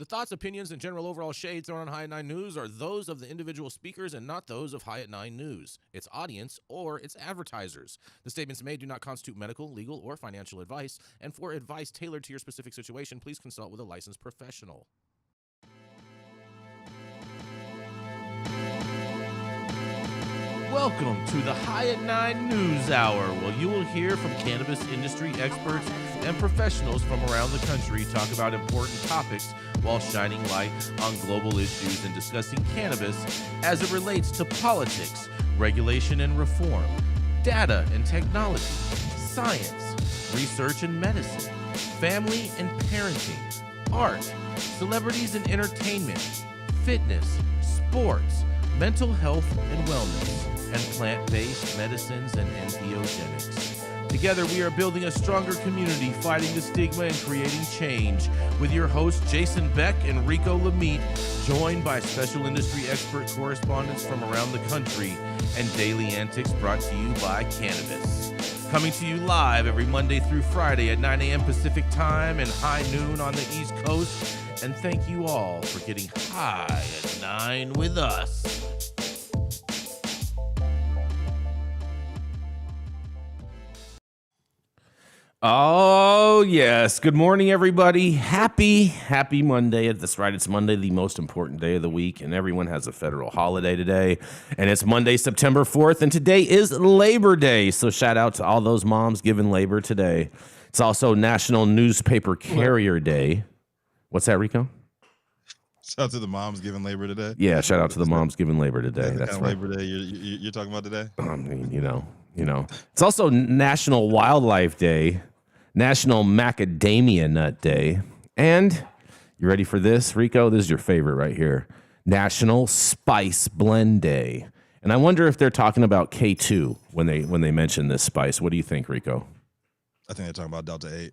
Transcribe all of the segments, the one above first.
The thoughts, opinions, and general overall shades thrown on High at 9 News are those of the individual speakers and not those of High at 9 News, its audience, or its advertisers. The statements made do not constitute medical, legal, or financial advice, and for advice tailored to your specific situation, please consult with a licensed professional. Welcome to the High at 9 News Hour, where you will hear from cannabis industry experts and professionals from around the country talk about important topics while shining light on global issues and discussing cannabis as it relates to politics, regulation and reform, data and technology, science, research and medicine, family and parenting, art, celebrities and entertainment, fitness, sports, mental health and wellness, and plant-based medicines and entheogenics. Together, we are building a stronger community, fighting the stigma and creating change. With your hosts, Jason Beck and Rico Lamitte, joined by special industry expert correspondents from around the country, and daily antics brought to you by Cannabis. Coming to you live every Monday through Friday at 9 a.m. Pacific Time and high noon on the East Coast. And thank you all for getting high at 9 with us. Oh, yes. Good morning, everybody. Happy Monday. That's right. It's Monday, the most important day of the week, and everyone has a federal holiday today. And it's Monday, September 4th, and today is Labor Day. So shout out to all those moms giving labor today. It's also National Newspaper Carrier Day. What's that, Rico? Shout out to the moms giving labor today. Yeah, shout out to the moms giving labor today. That's right. Labor Day you're talking about today? I mean, you know. It's also National Wildlife Day, National Macadamia Nut Day, and you ready for this, Rico? This is your favorite right here. National Spice Blend Day. And I wonder if they're talking about K2 when they mention this spice. What do you think, Rico? I think they're talking about Delta 8.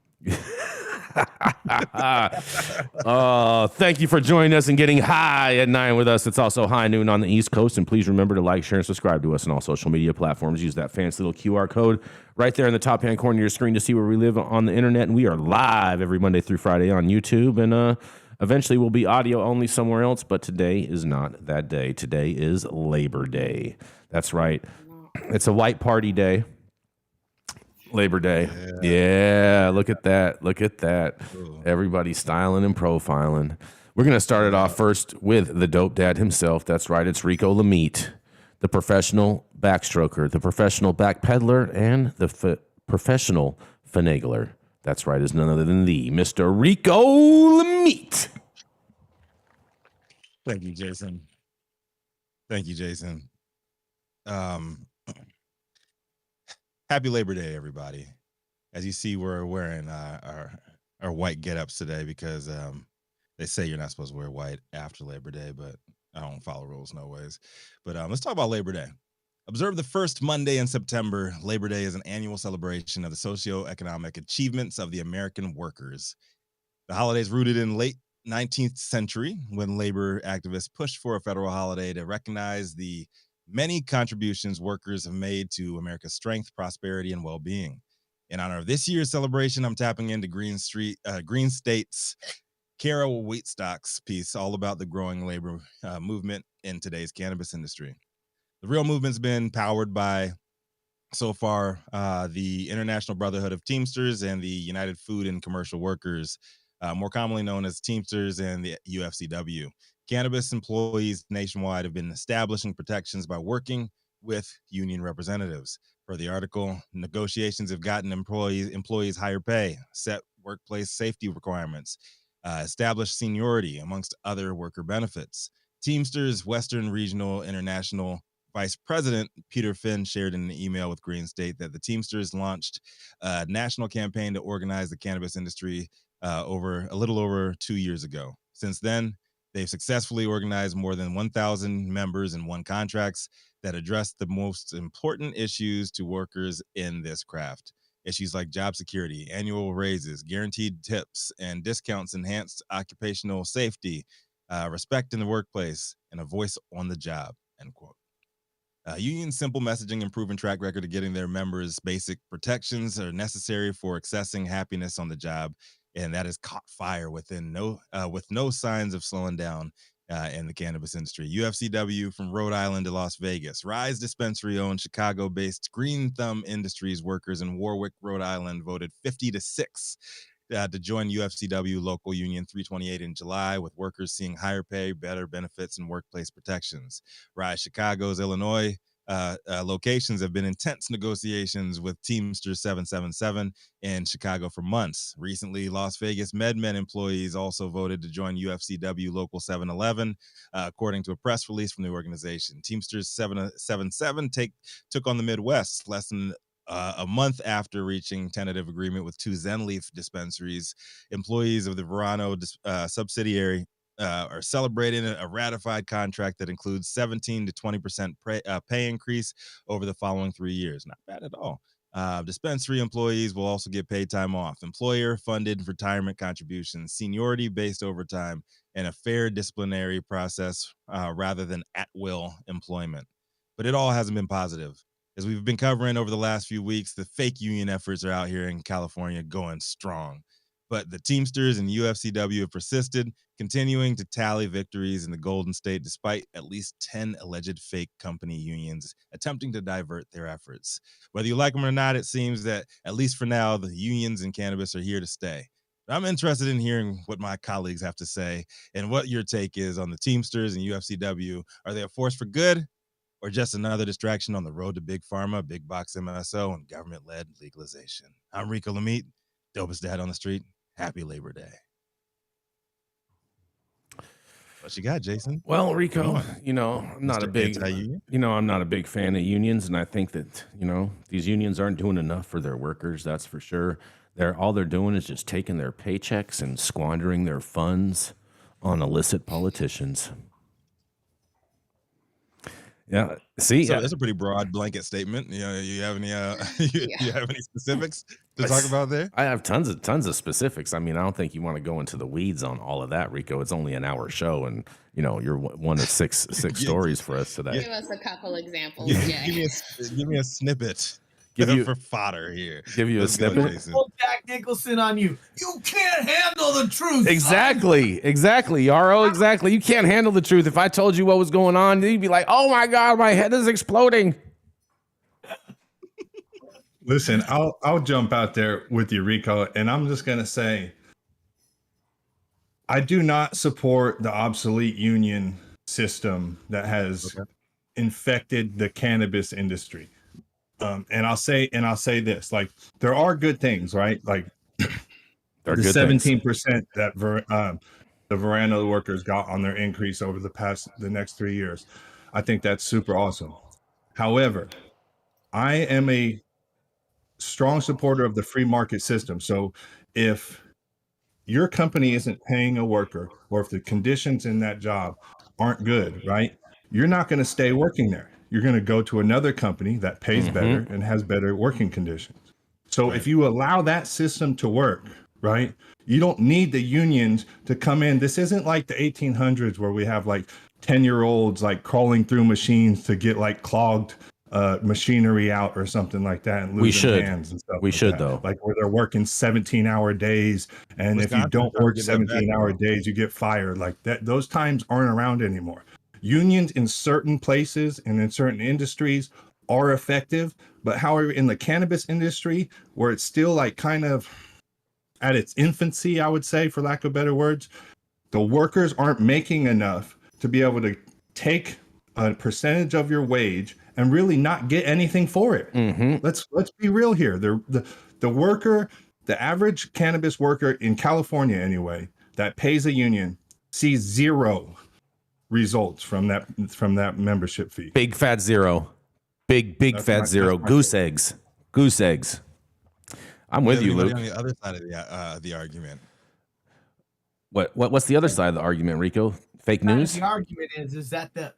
Thank you for joining us and getting high at 9 with us. It's also high noon on the East Coast, and please remember to like, share, and subscribe to us on all social media platforms. Use that fancy little QR code right there in the top hand corner of your screen to see where we live on the internet. And we are live every Monday through Friday on YouTube, and eventually we'll be audio only somewhere else, but today is not that day. Today is Labor Day. That's right. It's a white party day. Labor Day. Yeah, look at that. Ooh. Everybody styling and profiling. We're going to start it off first with the dope dad himself. That's right. It's Rico Lamitte, the professional backstroker, the professional backpedaler, and the professional finagler. That's right. Is none other than the Mr. Rico Lamitte. Thank you, Jason. Happy Labor Day, everybody. As you see, we're wearing our white get-ups today because they say you're not supposed to wear white after Labor Day, but I don't follow rules no ways. But let's talk about Labor Day. Observe the first Monday in September. Labor Day is an annual celebration of the socioeconomic achievements of the American workers. The holiday is rooted in late 19th century when labor activists pushed for a federal holiday to recognize the many contributions workers have made to America's strength, prosperity, and well-being. In honor of this year's celebration, I'm tapping into Green State's Carol Wheatstock's piece all about the growing labor movement in today's cannabis industry. The real movement's been powered by, so far, the International Brotherhood of Teamsters and the United Food and Commercial Workers, more commonly known as Teamsters and the UFCW. Cannabis employees nationwide have been establishing protections by working with union representatives. Per the article, negotiations have gotten employees higher pay, set workplace safety requirements, established seniority, amongst other worker benefits. Teamsters Western Regional International Vice President Peter Finn shared in an email with Green State that the Teamsters launched a national campaign to organize the cannabis industry a little over 2 years ago. Since then, they've successfully organized more than 1,000 members and won contracts that address the most important issues to workers in this craft. Issues like job security, annual raises, guaranteed tips, and discounts, enhanced occupational safety, respect in the workplace, and a voice on the job, end quote. Union's simple messaging and proven track record of getting their members basic protections are necessary for accessing happiness on the job and that has caught fire with no signs of slowing down in the cannabis industry. UFCW from Rhode Island to Las Vegas. Rise dispensary owned Chicago-based Green Thumb Industries workers in Warwick, Rhode Island voted 50-6 to join UFCW Local Union 328 in July, with workers seeing higher pay, better benefits, and workplace protections. Rise Chicago's Illinois locations have been in tense negotiations with Teamsters 777 in Chicago for months. Recently, Las Vegas MedMen employees also voted to join UFCW Local 711, according to a press release from the organization. Teamsters 777 took on the Midwest less than a month after reaching tentative agreement with two Zenleaf dispensaries. Employees of the Verano subsidiary are celebrating a ratified contract that includes 17 to 20% pay increase over the following 3 years. Not bad at all. Dispensary employees will also get paid time off, employer-funded retirement contributions, seniority-based overtime, and a fair disciplinary process rather than at-will employment. But it all hasn't been positive. As we've been covering over the last few weeks, the fake union efforts are out here in California going strong. But the Teamsters and UFCW have persisted, continuing to tally victories in the Golden State despite at least 10 alleged fake company unions attempting to divert their efforts. Whether you like them or not, it seems that, at least for now, the unions in cannabis are here to stay. I'm interested in hearing what my colleagues have to say and what your take is on the Teamsters and UFCW. Are they a force for good, or just another distraction on the road to big pharma, big box MSO, and government-led legalization? I'm Rico Lamitte, dopest dad on the street. Happy Labor Day. What you got, Jason? Well, Rico, I'm not a big fan of unions, and I think that, these unions aren't doing enough for their workers, that's for sure. All they're doing is just taking their paychecks and squandering their funds on illicit politicians. Yeah. See, so that's a pretty broad blanket statement. You have any you have any specifics to talk about there? I have tons of specifics. I mean, I don't think you want to go into the weeds on all of that, Rico. It's only an hour show, and you're one of six stories for us today. Give us a couple examples. Give me a snippet. For fodder here. Give you a snippet. Jack Nicholson on you. You can't handle the truth. Exactly, Yarrow. Exactly. You can't handle the truth. If I told you what was going on, you'd be like, "Oh my God, my head is exploding." Listen, I'll jump out there with you, Rico, and I'm just gonna say, I do not support the obsolete union system that has infected the cannabis industry. And I'll say this: like, there are good things, right? Like the 17% that the Verano workers got on their increase over the next 3 years. I think that's super awesome. However, I am a strong supporter of the free market system. So if your company isn't paying a worker, or if the conditions in that job aren't good, right, you're not going to stay working there. You're going to go to another company that pays better and has better working conditions. So if you allow that system to work, right, you don't need the unions to come in. This isn't like the 1800s where we have like 10-year-olds like crawling through machines to get like clogged machinery out or something like that, and losing hands and stuff. We should, though. Like where they're working 17-hour days, and if you don't work 17-hour days, you get fired. Like that. Those times aren't around anymore. Unions in certain places and in certain industries are effective, but however, in the cannabis industry, where it's still like kind of at its infancy, I would say, for lack of better words, the workers aren't making enough to be able to take a percentage of your wage and really not get anything for it. Let's be real here. The worker, the average cannabis worker in California anyway, that pays a union sees zero results from that membership fee. Big fat zero. Big fat zero. Goose eggs. I'm with you, Luke. On the other side of the argument. What's the other side of the argument, Rico? Fake news? The argument is that the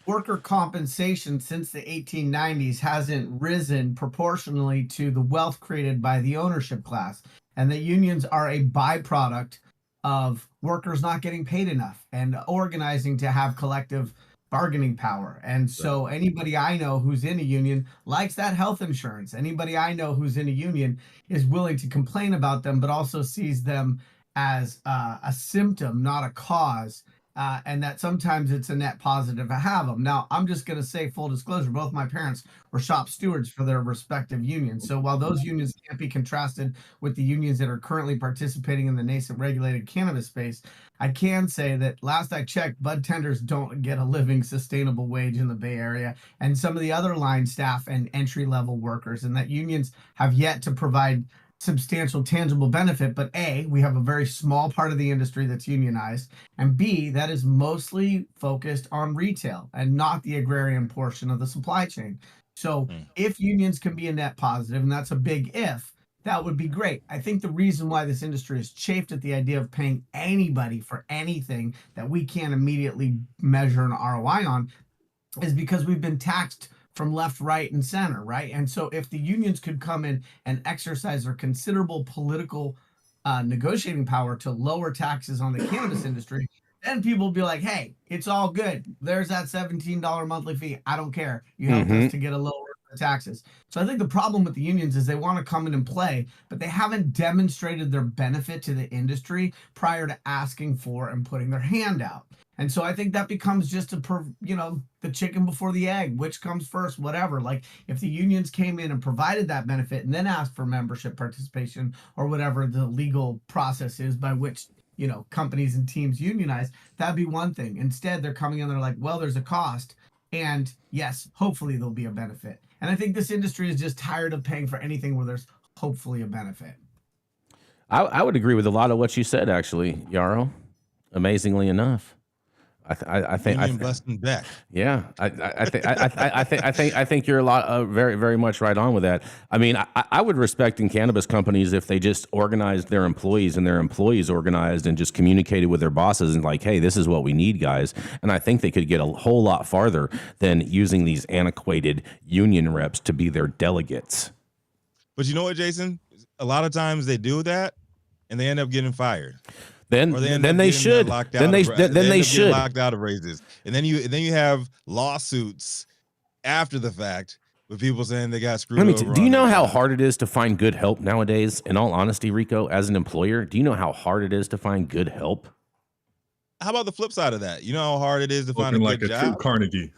worker compensation since the 1890s hasn't risen proportionally to the wealth created by the ownership class, and that unions are a byproduct of workers not getting paid enough and organizing to have collective bargaining power. And so anybody I know who's in a union likes that health insurance. Anybody I know who's in a union is willing to complain about them, but also sees them as a symptom, not a cause. And that sometimes it's a net positive to have them. Now, I'm just going to say, full disclosure, both my parents were shop stewards for their respective unions. So while those unions can't be contrasted with the unions that are currently participating in the nascent regulated cannabis space, I can say that last I checked, bud tenders don't get a living sustainable wage in the Bay Area, and some of the other line staff and entry-level workers, and that unions have yet to provide substantial tangible benefit. But A, we have a very small part of the industry that's unionized, and B, that is mostly focused on retail and not the agrarian portion of the supply chain. So if unions can be a net positive, and that's a big if, that would be great. I think the reason why this industry is chafed at the idea of paying anybody for anything that we can't immediately measure an ROI on is because we've been taxed from left, right, and center, right? And so if the unions could come in and exercise their considerable political negotiating power to lower taxes on the cannabis industry, then people will be like, hey, it's all good. There's that $17 monthly fee. I don't care. You helped us to get a lower taxes. So I think the problem with the unions is they want to come in and play, but they haven't demonstrated their benefit to the industry prior to asking for and putting their hand out. And so I think that becomes just the chicken before the egg, which comes first, whatever. Like if the unions came in and provided that benefit and then asked for membership participation or whatever the legal process is by which, companies and teams unionize, that'd be one thing. Instead, they're coming in, they're like, well, there's a cost. And yes, hopefully there'll be a benefit. And I think this industry is just tired of paying for anything where there's hopefully a benefit. I would agree with a lot of what you said, actually, Yarrow. Amazingly enough, I think Beck. Yeah, I think you're a lot very very much right on with that. I mean, I would respect in cannabis companies if they just organized their employees and their employees organized and just communicated with their bosses and like, hey, this is what we need, guys. And I think they could get a whole lot farther than using these antiquated union reps to be their delegates. But you know what, Jason? A lot of times they do that and they end up getting fired. Then they should. Then they should locked out of raises, and then you have lawsuits after the fact with people saying they got screwed over. Do you know how hard it is to find good help nowadays? In all honesty, Rico, as an employer, do you know how hard it is to find good help? How about the flip side of that? You know how hard it is to find a good job. True Carnegie.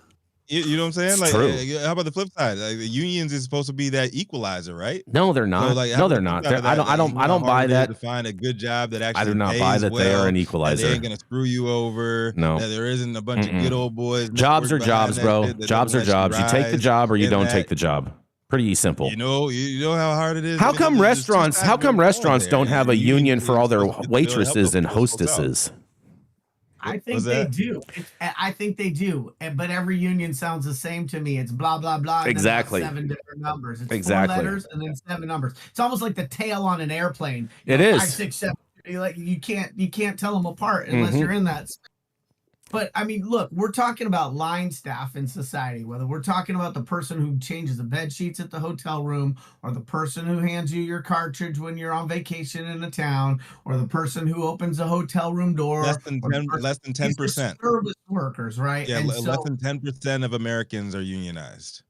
You know what I'm saying? Like, true. How about the flip side? Like, the unions is supposed to be that equalizer, right? No, they're not. So, no, they're not. I don't buy that. To find a good job that actually I do not buy that they are an equalizer. They ain't gonna screw you over. No, that there isn't a bunch of good old boys. Jobs are jobs, bro. Jobs are jobs. You take the job or you don't take the job. Pretty simple. You know how hard it is. How come restaurants don't have a union for all their waitresses and hostesses? I think they do. I think they do. But every union sounds the same to me. It's blah, blah, blah. And exactly. 7 different numbers. It's exactly. 4 letters and then 7 numbers. It's almost like the tail on an airplane. It is. 5, 6, 7. Like you can't tell them apart unless you're in that. But I mean, look, we're talking about line staff in society, whether we're talking about the person who changes the bed sheets at the hotel room, or the person who hands you your cartridge when you're on vacation in a town, or the person who opens a hotel room door. Less than 10%. Service workers, right? Yeah, less than 10% of Americans are unionized.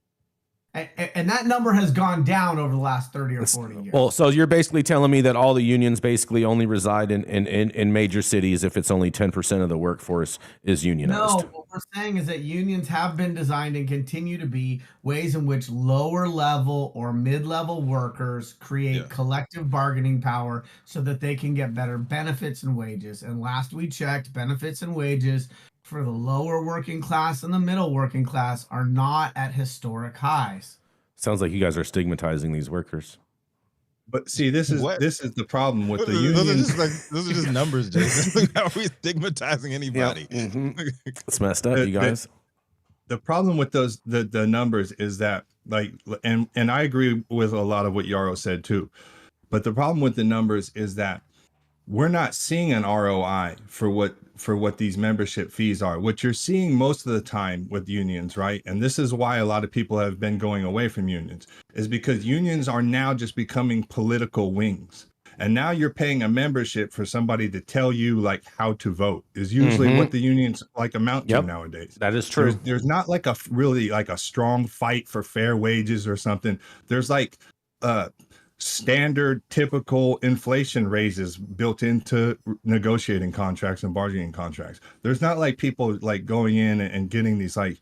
And that number has gone down over the last 30 or 40 years. Well, so you're basically telling me that all the unions basically only reside in major cities if it's only 10% of the workforce is unionized. No, what we're saying is that unions have been designed and continue to be ways in which lower level or mid-level workers create collective bargaining power so that they can get better benefits and wages. And last we checked, benefits and wages for the lower working class and the middle working class are not at historic highs. Sounds like you guys are stigmatizing these workers. But see, this is the problem with the union. Those are just numbers, Jason. How are we stigmatizing anybody? Yep. It's messed up, you guys. The problem with the numbers is that, like, and I agree with a lot of what Yarrow said too. But the problem with the numbers is that we're not seeing an ROI for what these membership fees are. What you're seeing most of the time with unions, right? And this is why a lot of people have been going away from unions, is because unions are now just becoming political wings. And now you're paying a membership for somebody to tell you like how to vote is usually what the unions like amount to nowadays. That is true. There's not like a really like a strong fight for fair wages or something. There's like standard typical inflation raises built into negotiating contracts and bargaining contracts. There's not like people like going in and getting these like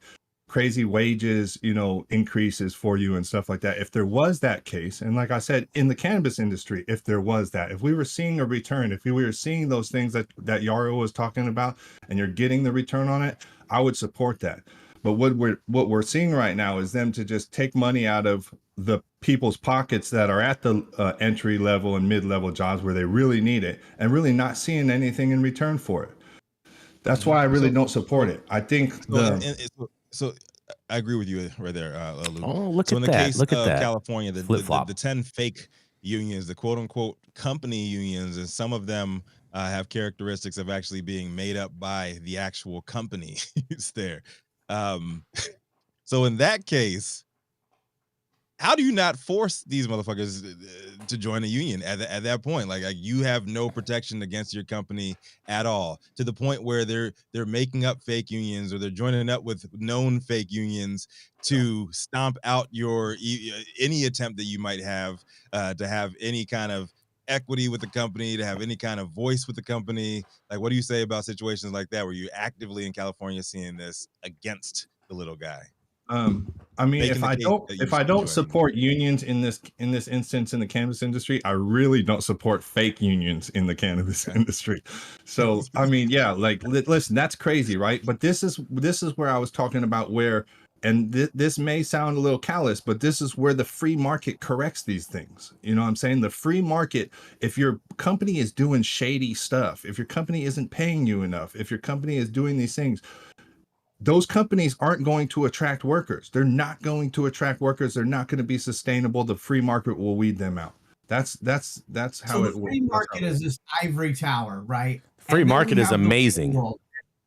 crazy wages, you know, increases for you and stuff like that. If there was that case, and like I said, in the cannabis industry, if there was that, if we were seeing a return, if we were seeing those things that Yarrow was talking about, and you're getting the return on it, I would support that. But what we're seeing right now is them to just take money out of the people's pockets that are at the entry level and mid-level jobs where they really need it, and really not seeing anything in return for it. That's why I really don't support it. I think So I agree with you right there, Luke. Oh, look so at in the that. case Look at of that. California, the 10 fake unions, the quote unquote company unions, and some of them have characteristics of actually being made up by the actual company there. So in that case, how do you not force these motherfuckers to join a union at that point? Like you have no protection against your company at all, to the point where they're making up fake unions, or they're joining up with known fake unions to stomp out your any attempt that you might have to have any kind of equity with the company, to have any kind of voice with the company. Like, what do you say about situations like that where you actively in California seeing this against the little guy? I mean, if I don't support unions in this instance in the cannabis industry, I really don't support fake unions in the cannabis industry. So I mean, yeah, like listen, that's crazy, right? But this is where I was talking about where, and this may sound a little callous, but this is where the free market corrects these things. You know what I'm saying? The free market, if your company is doing shady stuff, if your company isn't paying you enough, if your company is doing these things, those companies aren't going to attract workers. They're not going to attract workers. They're not going to be sustainable. The free market will weed them out. That's how so the free market is this ivory tower, right? Free market is amazing.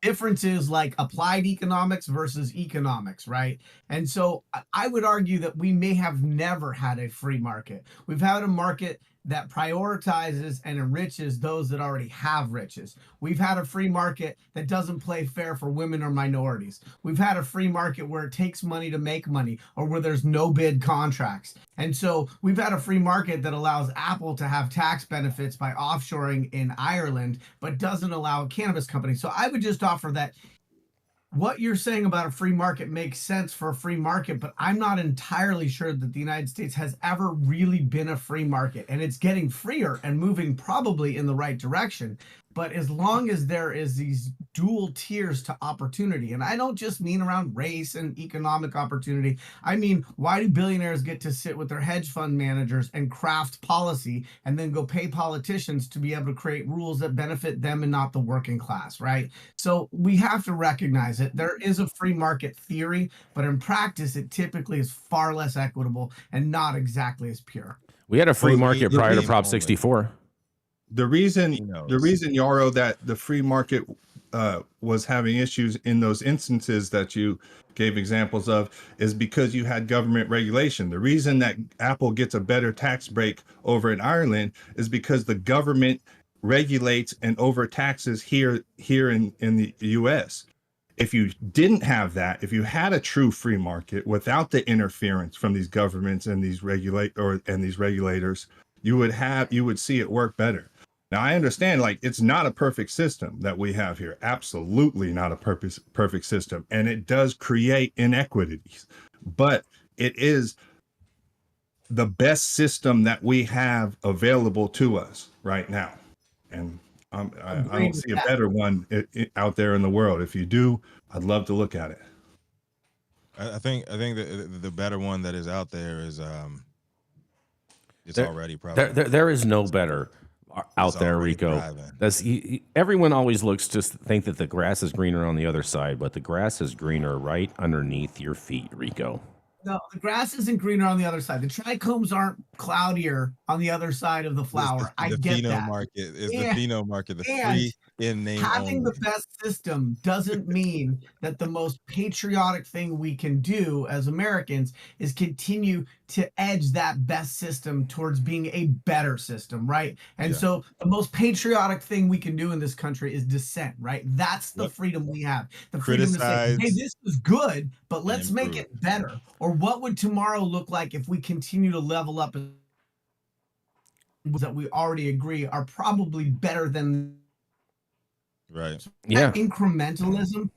Difference is like applied economics versus economics, right? And so I would argue that we may have never had a free market. We've had a market that prioritizes and enriches those that already have riches. We've had a free market that doesn't play fair for women or minorities. We've had a free market where it takes money to make money, or where there's no bid contracts. And so we've had a free market that allows Apple to have tax benefits by offshoring in Ireland, but doesn't allow a cannabis company. So I would just offer that what you're saying about a free market makes sense for a free market, but I'm not entirely sure that the United States has ever really been a free market, and it's getting freer and moving probably in the right direction. But as long as there is these dual tiers to opportunity, and I don't just mean around race and economic opportunity, I mean, why do billionaires get to sit with their hedge fund managers and craft policy and then go pay politicians to be able to create rules that benefit them and not the working class, right? So we have to recognize it. There is a free market theory, but in practice, it typically is far less equitable and not exactly as pure. We had a free market prior to Prop 64. The reason Yarrow, that the free market was having issues in those instances that you gave examples of is because you had government regulation. The reason that Apple gets a better tax break over in Ireland is because the government regulates and overtaxes here in the US. If you didn't have that, if you had a true free market without the interference from these governments and these regulators, you would see it work better. Now, I understand, like, it's not a perfect system that we have here. Absolutely not a perfect system. And it does create inequities, but it is the best system that we have available to us right now. And I don't see a better one out there in the world. If you do, I'd love to look at it. I think that the better one that is out there is already probably there is no better out there, Rico. Everyone always looks to think that the grass is greener on the other side, but the grass is greener right underneath your feet, Rico. No, the grass isn't greener on the other side. The trichomes aren't cloudier on the other side of the flower. I get that. Market is the pheno market, the free in name having only. the best system doesn't mean that the most patriotic thing we can do as Americans is continue to edge that best system towards being a better system, right? And so the most patriotic thing we can do in this country is dissent, right? That's the freedom we have. The freedom to say, hey, this is good, but let's make it better. Or what would tomorrow look like if we continue to level up that we already agree are probably better than incrementalism.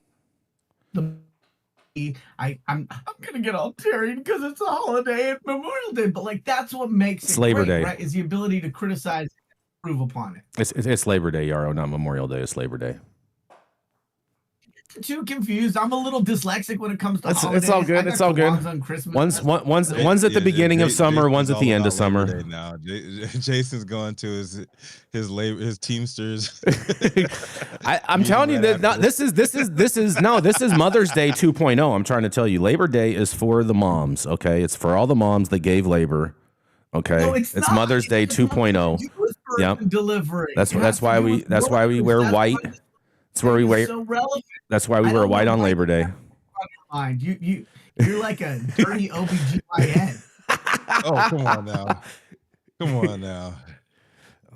I'm gonna get all teary because it's a holiday and Memorial Day, but like that's what makes it Labor great, Day, right? Is the ability to criticize and improve upon it. It's Labor Day, Yarrow, not Memorial Day. It's Labor Day. Too confused. I'm a little dyslexic when it comes to holidays. It's all good. It's all good. On Christmas. One's at the beginning of summer. One's at the end of summer. Now Jason's going to his Teamsters. I'm telling you that this is Mother's Day 2.0. I'm trying to tell you, Labor Day is for the moms. Okay, it's for all the moms that gave labor. Okay, no, it's Mother's Day 2.0. Yep. Delivery. That's why we wear white. That's where we wear. So relevant. That's why we wear white on Labor Day. You're like a dirty OBGYN. Oh, come on now. Come on now.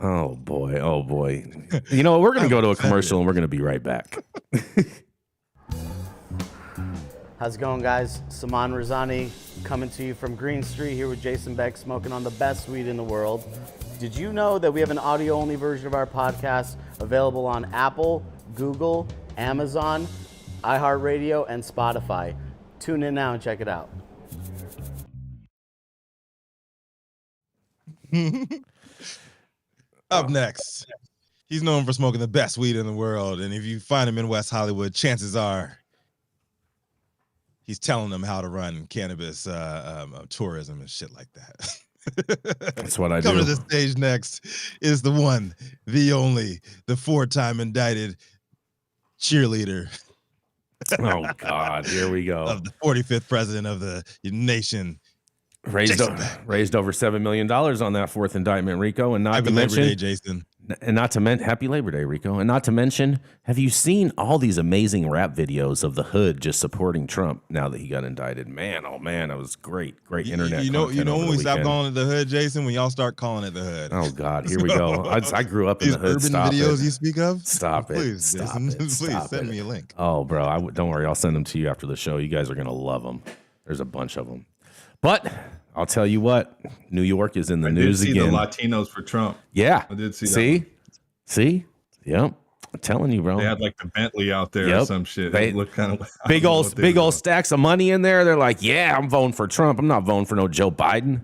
Oh boy. Oh boy. You know what? We're gonna go to a commercial and we're gonna be right back. How's it going, guys? Saman Razani coming to you from Green Street here with Jason Beck, smoking on the best weed in the world. Did you know that we have an audio-only version of our podcast available on Apple, Google, Amazon, iHeartRadio, and Spotify? Tune in now and check it out. Up next, he's known for smoking the best weed in the world, and if you find him in West Hollywood, chances are he's telling them how to run cannabis tourism and shit like that. That's what I do. Coming to the stage next is the one, the only, the 4-time indicted cheerleader. Oh God, here we go. Of the 45th president of the nation. Raised over $7 million on that fourth indictment, Rico, and not Happy to mention Labor Day, Jason. And not to mention, Happy Labor Day, Rico. And not to mention, have you seen all these amazing rap videos of the hood just supporting Trump now that he got indicted? Man, oh man, that was great internet. You know when we stop calling it the hood, Jason? When y'all start calling it the hood. Oh God, here we go. I grew up in the hood. Urban Stop videos it. you speak of? Stop it. Please, Stop Jason. it. Please send me a link. Oh, bro, don't worry. I'll send them to you after the show. You guys are gonna love them. There's a bunch of them. But I'll tell you what, New York is in the news again. I did see the Latinos for Trump. Yeah, I did see that. See? Yep. I'm telling you, bro. They had like the Bentley out there or some shit. They looked kind of big old stacks of money in there. They're like, yeah, I'm voting for Trump. I'm not voting for no Joe Biden.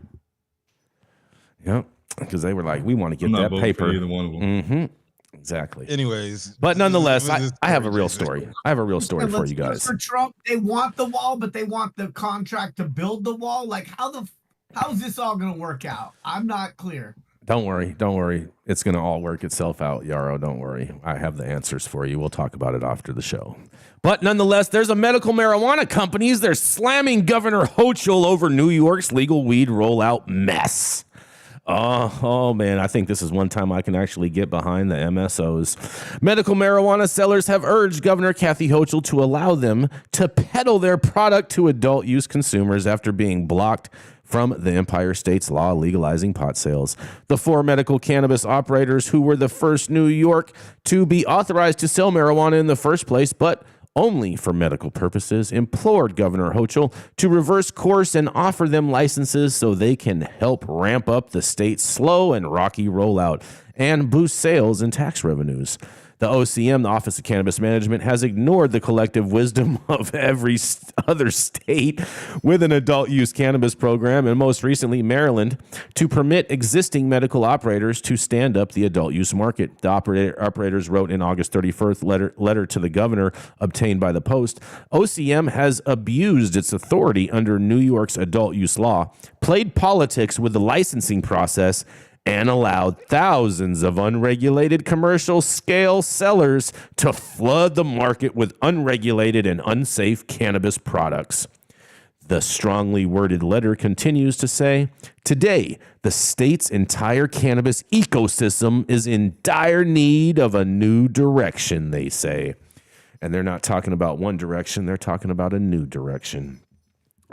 Yep. Because they were like, we want to get that paper. For either one of them. Mm-hmm. Exactly. Anyways, but nonetheless, I have a real story. I have a real story for you guys. For Trump, they want the wall, but they want the contract to build the wall. Like, how's this all going to work out? I'm not clear. Don't worry. It's going to all work itself out, Yarrow. Don't worry. I have the answers for you. We'll talk about it after the show. But nonetheless, there's a medical marijuana companies. They're slamming Governor Hochul over New York's legal weed rollout mess. Oh, man, I think this is one time I can actually get behind the MSOs. Medical marijuana sellers have urged Governor Kathy Hochul to allow them to peddle their product to adult use consumers after being blocked from the Empire State's law legalizing pot sales. The 4 medical cannabis operators who were the first New York to be authorized to sell marijuana in the first place, but only for medical purposes, implored Governor Hochul to reverse course and offer them licenses so they can help ramp up the state's slow and rocky rollout and boost sales and tax revenues. The OCM, the Office of Cannabis Management, has ignored the collective wisdom of every other state with an adult use cannabis program, and most recently Maryland, to permit existing medical operators to stand up the adult use market. The operators wrote in August 31st letter to the governor obtained by the Post. OCM has abused its authority under New York's adult use law, played politics with the licensing process, and allowed thousands of unregulated commercial scale sellers to flood the market with unregulated and unsafe cannabis products. The strongly worded letter continues to say, today, the state's entire cannabis ecosystem is in dire need of a new direction, they say. And they're not talking about one direction, they're talking about a new direction.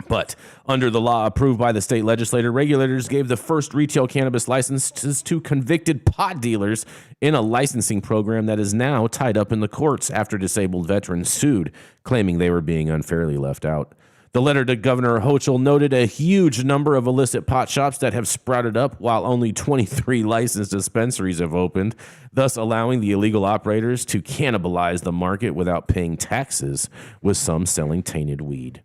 But under the law approved by the state legislature, regulators gave the first retail cannabis licenses to convicted pot dealers in a licensing program that is now tied up in the courts after disabled veterans sued, claiming they were being unfairly left out. The letter to Governor Hochul noted a huge number of illicit pot shops that have sprouted up while only 23 licensed dispensaries have opened, thus allowing the illegal operators to cannibalize the market without paying taxes, with some selling tainted weed.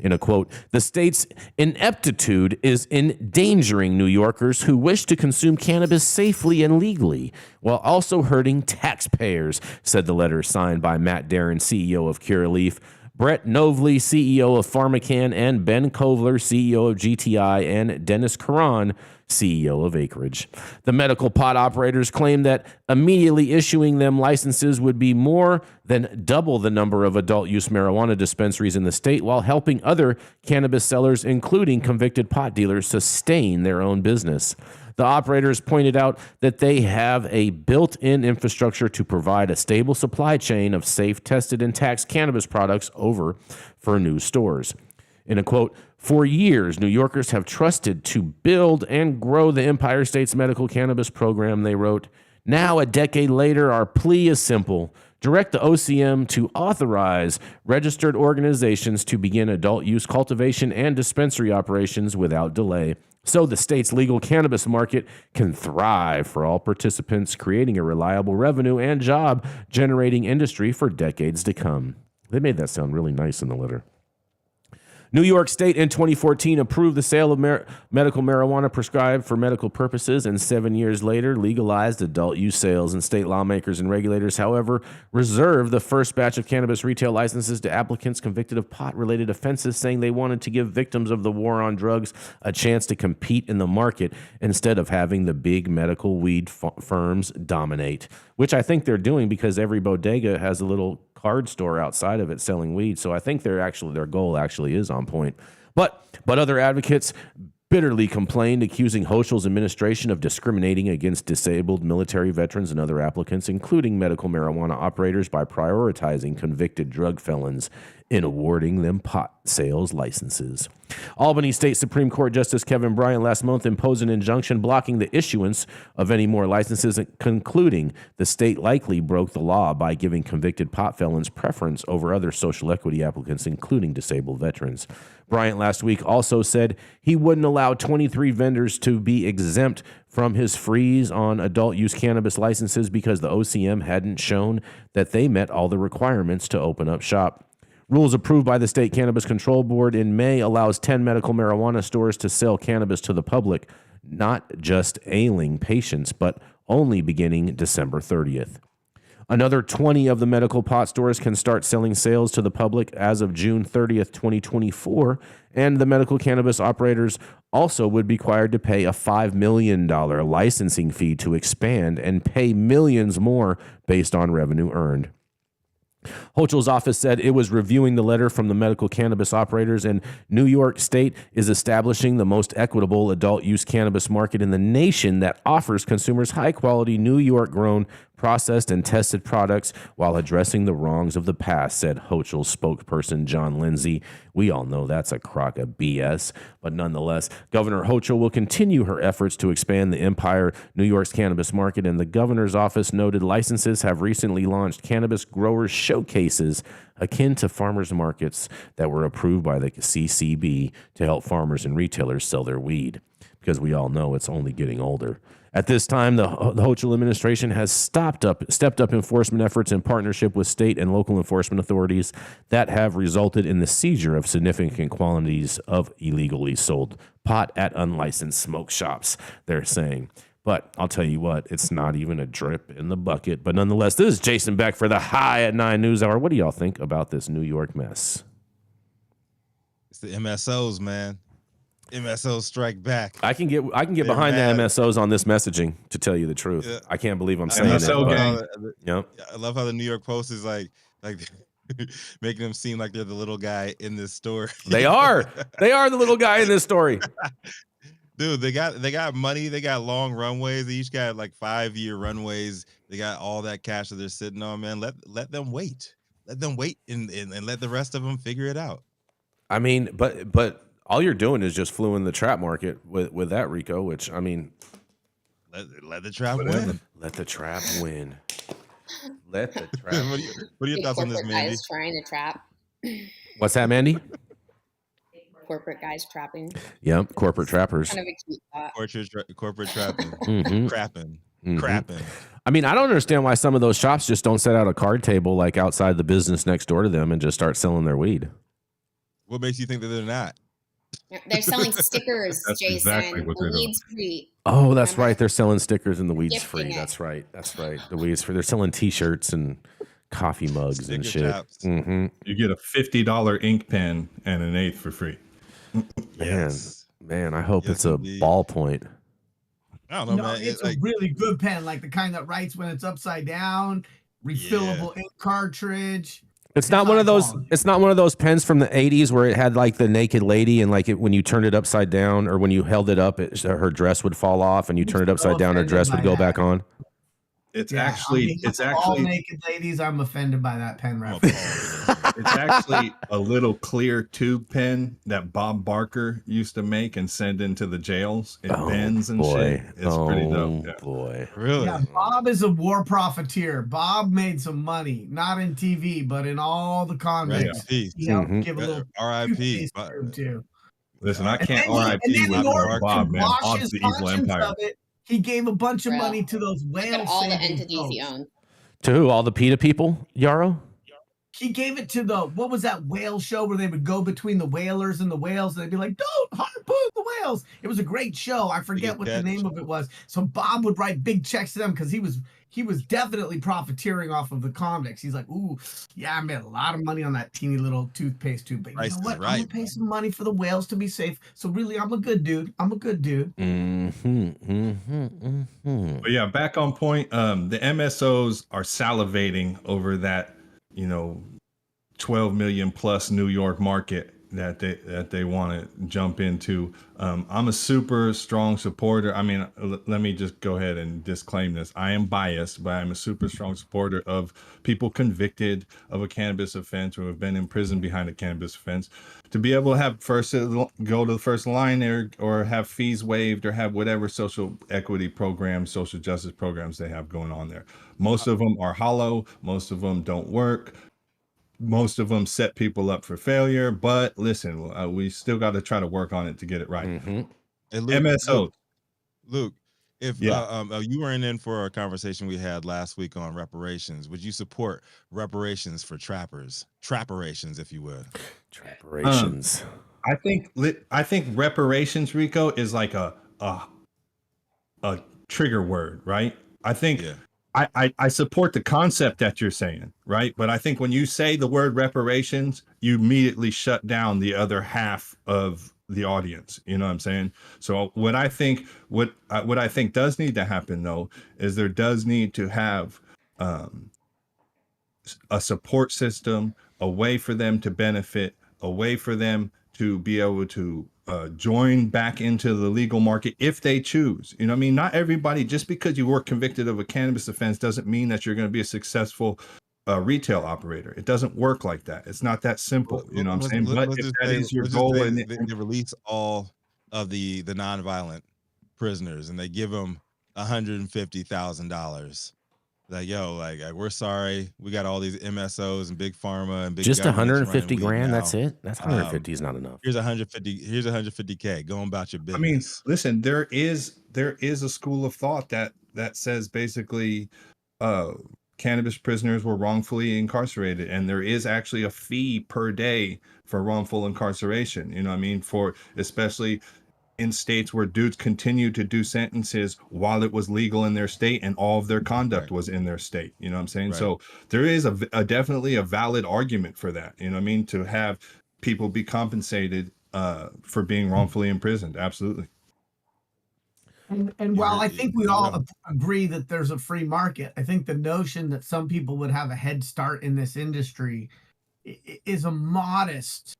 In a quote, the state's ineptitude is endangering New Yorkers who wish to consume cannabis safely and legally, while also hurting taxpayers, said the letter signed by Matt Darren, CEO of Curaleaf, Brett Novely, CEO of PharmaCann, and Ben Kovler, CEO of GTI, and Dennis Caron, CEO of Acreage. The medical pot operators claim that immediately issuing them licenses would be more than double the number of adult use marijuana dispensaries in the state, while helping other cannabis sellers, including convicted pot dealers, sustain their own business. The operators pointed out that they have a built-in infrastructure to provide a stable supply chain of safe, tested, and taxed cannabis products over for new stores. In a quote, for years, New Yorkers have trusted to build and grow the Empire State's medical cannabis program, they wrote. Now, a decade later, our plea is simple. Direct the OCM to authorize registered organizations to begin adult use cultivation and dispensary operations without delay, so the state's legal cannabis market can thrive for all participants, creating a reliable revenue and job-generating industry for decades to come. They made that sound really nice in the letter. New York State in 2014 approved the sale of medical marijuana prescribed for medical purposes, and 7 years later legalized adult use sales. And state lawmakers and regulators, however, reserved the first batch of cannabis retail licenses to applicants convicted of pot-related offenses, saying they wanted to give victims of the war on drugs a chance to compete in the market instead of having the big medical weed firms dominate, which I think they're doing because every bodega has a little card store outside of it selling weed. So I think their goal actually is on point. But other advocates bitterly complained, accusing Hochul's administration of discriminating against disabled military veterans and other applicants, including medical marijuana operators, by prioritizing convicted drug felons in awarding them pot sales licenses. Albany State Supreme Court Justice Kevin Bryant last month imposed an injunction blocking the issuance of any more licenses, concluding the state likely broke the law by giving convicted pot felons preference over other social equity applicants, including disabled veterans. Bryant last week also said he wouldn't allow 23 vendors to be exempt from his freeze on adult use cannabis licenses because the OCM hadn't shown that they met all the requirements to open up shop. Rules approved by the State Cannabis Control Board in May allows 10 medical marijuana stores to sell cannabis to the public, not just ailing patients, but only beginning December 30th. Another 20 of the medical pot stores can start selling sales to the public as of June 30th, 2024, and the medical cannabis operators also would be required to pay a $5 million licensing fee to expand and pay millions more based on revenue earned. Hochul's office said it was reviewing the letter from the medical cannabis operators, and New York State is establishing the most equitable adult use cannabis market in the nation that offers consumers high-quality New York-grown, processed, and tested products while addressing the wrongs of the past, said Hochul's spokesperson John Lindsay. We all know that's a crock of BS, but nonetheless, Governor Hochul will continue her efforts to expand the Empire, New York's cannabis market, and the governor's office noted licenses have recently launched cannabis growers showcases akin to farmers markets that were approved by the CCB to help farmers and retailers sell their weed, because we all know it's only getting older. At this time, the Hochul administration has stepped up enforcement efforts in partnership with state and local enforcement authorities that have resulted in the seizure of significant quantities of illegally sold pot at unlicensed smoke shops, they're saying. But I'll tell you what, it's not even a drip in the bucket. But nonetheless, this is Jason Beck for the High at 9 News Hour. What do y'all think about this New York mess? It's the MSOs, man. MSOs strike back. I can get behind mad. The MSOs on this messaging, to tell you the truth. Yeah. I can't believe I'm saying MSO that. gang. Yep. I love how the New York Post is like making them seem like they're the little guy in this story. They are the little guy in this story. Dude, they got money. They got long runways. They each got like 5-year runways. They got all that cash that they're sitting on, man. Let them wait. Let them wait and let the rest of them figure it out. I mean, but all you're doing is just fluing the trap market with that, Rico, which, I mean, let the trap win. Let the trap win. Let the trap what are your thoughts on this, Mandy? Guys trying to trap. What's that, Mandy? Corporate guys trapping. Yep, corporate trappers. Kind of a cute thought. Corporate trapping. Crapping. Crapping. I mean, I don't understand why some of those shops just don't set out a card table like outside the business next door to them and just start selling their weed. What makes you think that they're not? They're selling stickers, That's Jason. exactly what they're The doing. weed's free. Oh, that's right. They're selling stickers and the weed's Gifting free. it. That's right. The weed's free. They're selling T-shirts and coffee mugs and shit. Mm-hmm. You get a $50 ink pen and an eighth for free. Man, I hope it's a ballpoint. I don't know, No, man. it's a really good pen, like the kind that writes when it's upside down, refillable ink cartridge. It's not one of those. It's not one of those pens from the '80s where it had like the naked lady and like when you turned it upside down or when you held it up, her dress would fall off, and you turn it upside down, her dress would go back on. It's actually all naked ladies. I'm offended by that pen reference. It's actually a little clear tube pen that Bob Barker used to make and send into the jails. It bends and shit. It's pretty dope. Yeah. Boy, really? Yeah, Bob is a war profiteer. Bob made some money, not in TV, but in all the convicts. He helped give a little R.I.P. too. Listen, I can't R.I.P. with Bob, man. Bob's the evil empire. He gave a bunch of money to those whales. All the entities he owned. To who? All the PETA people, Yarrow? He gave it to what was that whale show where they would go between the whalers and the whales and they'd be like, don't harpoon the whales. It was a great show. I forget what the name of it was. So Bob would write big checks to them because he was definitely profiteering off of the convicts. He's like, ooh, yeah, I made a lot of money on that teeny little toothpaste tube. But you know what? I'm going to pay some money for the whales to be safe. So really, I'm a good dude. But yeah, back on point. The MSOs are salivating over that, 12 million plus New York market that they want to jump into. I'm a super strong supporter. I mean, let me just go ahead and disclaim this. I am biased, but I'm a super strong supporter of people convicted of a cannabis offense or have been in prison behind a cannabis offense to be able to have go to the first line there or have fees waived or have whatever social equity programs, social justice programs they have going on there. Most of them are hollow. Most of them don't work. Most of them set people up for failure, but listen, we still got to try to work on it to get it right. And MSO. Luke, if you weren't in for a conversation we had last week on reparations, would you support reparations for trappers? Trapparations, if you would. Trapparations. I think reparations, Rico, is like a trigger word, right? I think. Yeah. I support the concept that you're saying, right? But I think when you say the word reparations, you immediately shut down the other half of the audience. You know what I'm saying? So what I think does need to happen though is there does need to have a support system, a way for them to benefit, a way for them to be able to join back into the legal market if they choose. You know what I mean? Not everybody, just because you were convicted of a cannabis offense doesn't mean that you're going to be a successful retail operator. It doesn't work like that. It's not that simple. You know what I'm saying? But if that is your goal, and they release all of the nonviolent prisoners and they give them $150,000. Like, yo, like we're sorry, we got all these MSOs and big pharma and big. Just 150 grand. That's it. That's 150 is not enough. Here's 150. Here's 150K. Going about your business. I mean, listen, there is a school of thought that says basically, cannabis prisoners were wrongfully incarcerated, and there is actually a fee per day for wrongful incarceration. You know what I mean? For especially in states where dudes continue to do sentences while it was legal in their state and all of their conduct was in their state. You know what I'm saying? Right. So there is a definitely a valid argument for that. You know what I mean? To have people be compensated for being wrongfully imprisoned. Absolutely. And while I think we all agree that there's a free market, I think the notion that some people would have a head start in this industry is a modest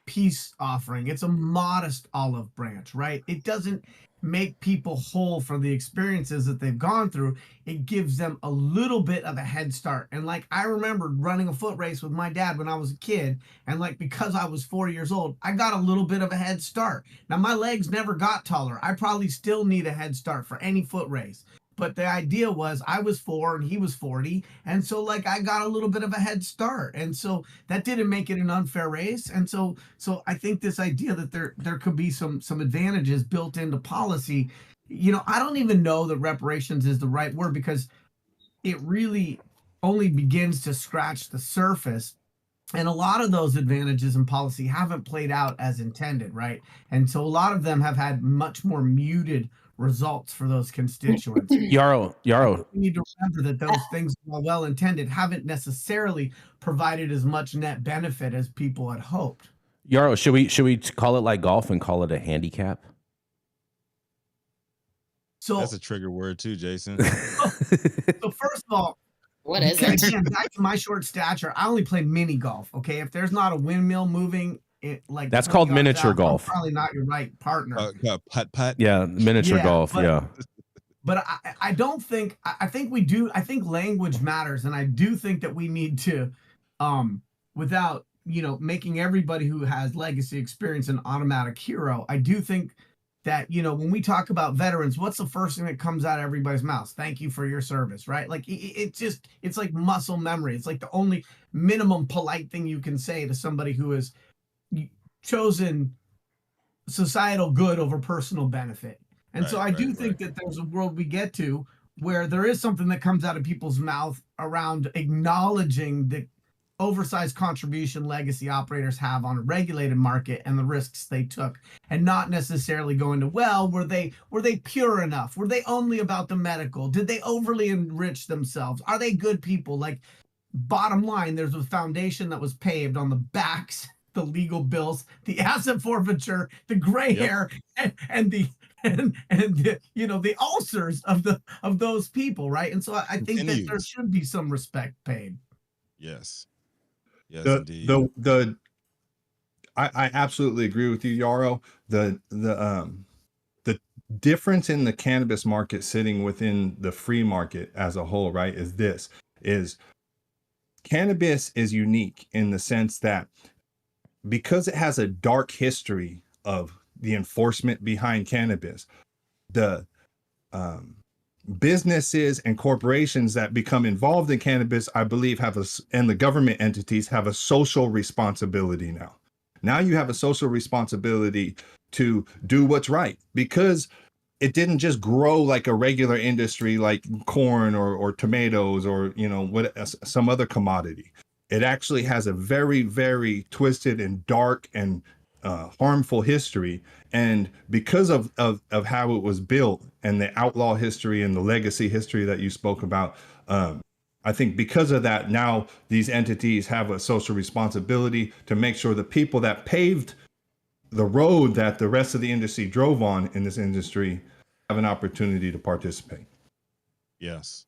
peace offering. It's a modest olive branch, right? It doesn't make people whole for the experiences that they've gone through. It gives them a little bit of a head start. And like, I remembered running a foot race with my dad when I was a kid, and like, because I was 4 years old, I got a little bit of a head start. Now my legs never got taller. I probably still need a head start for any foot race. But the idea was I was 4 and he was 40. And so like, I got a little bit of a head start. And so that didn't make it an unfair race. And so I think this idea that there could be some advantages built into policy, you know, I don't even know that reparations is the right word, because it really only begins to scratch the surface. And a lot of those advantages in policy haven't played out as intended, right? And so a lot of them have had much more muted results for those constituents. Yarrow. We need to remember that those things, while well intended, haven't necessarily provided as much net benefit as people had hoped. Yarrow, should we call it like golf and call it a handicap? So that's a trigger word too, Jason. So first of all, what is it? Again, back to my short stature, I only play mini golf. Okay, if there's not a windmill moving, like that's called miniature golf. I'm probably not your right partner. Putt. Yeah, miniature golf. But I don't think, I think we do. I think language matters, and I do think that we need to, without, you know, making everybody who has legacy experience an automatic hero. I do think that, you know, when we talk about veterans, what's the first thing that comes out of everybody's mouth? Thank you for your service, right? Like it's like muscle memory. It's like the only minimum polite thing you can say to somebody who has chosen societal good over personal benefit. And so I do think that there's a world we get to where there is something that comes out of people's mouth around acknowledging the oversized contribution legacy operators have on a regulated market and the risks they took, and not necessarily going to, well, were they pure enough? Were they only about the medical? Did they overly enrich themselves? Are they good people? Like, bottom line, there's a foundation that was paved on the backs, the legal bills, the asset forfeiture, the gray hair, and the you know, the ulcers of those people, right? And so I think that there should be some respect paid. Yes, indeed. I absolutely agree with you, Yarrow. The difference in the cannabis market sitting within the free market as a whole, right, is cannabis is unique in the sense that because it has a dark history of the enforcement behind cannabis, the businesses and corporations that become involved in cannabis, I believe, and the government entities have a social responsibility now. Now you have a social responsibility to do what's right, because it didn't just grow like a regular industry like corn or tomatoes or, you know, some other commodity. It actually has a very, very twisted and dark and harmful history. And because of how it was built and the outlaw history and the legacy history that you spoke about, I think because of that, now these entities have a social responsibility to make sure the people that paved the road that the rest of the industry drove on in this industry have an opportunity to participate. Yes.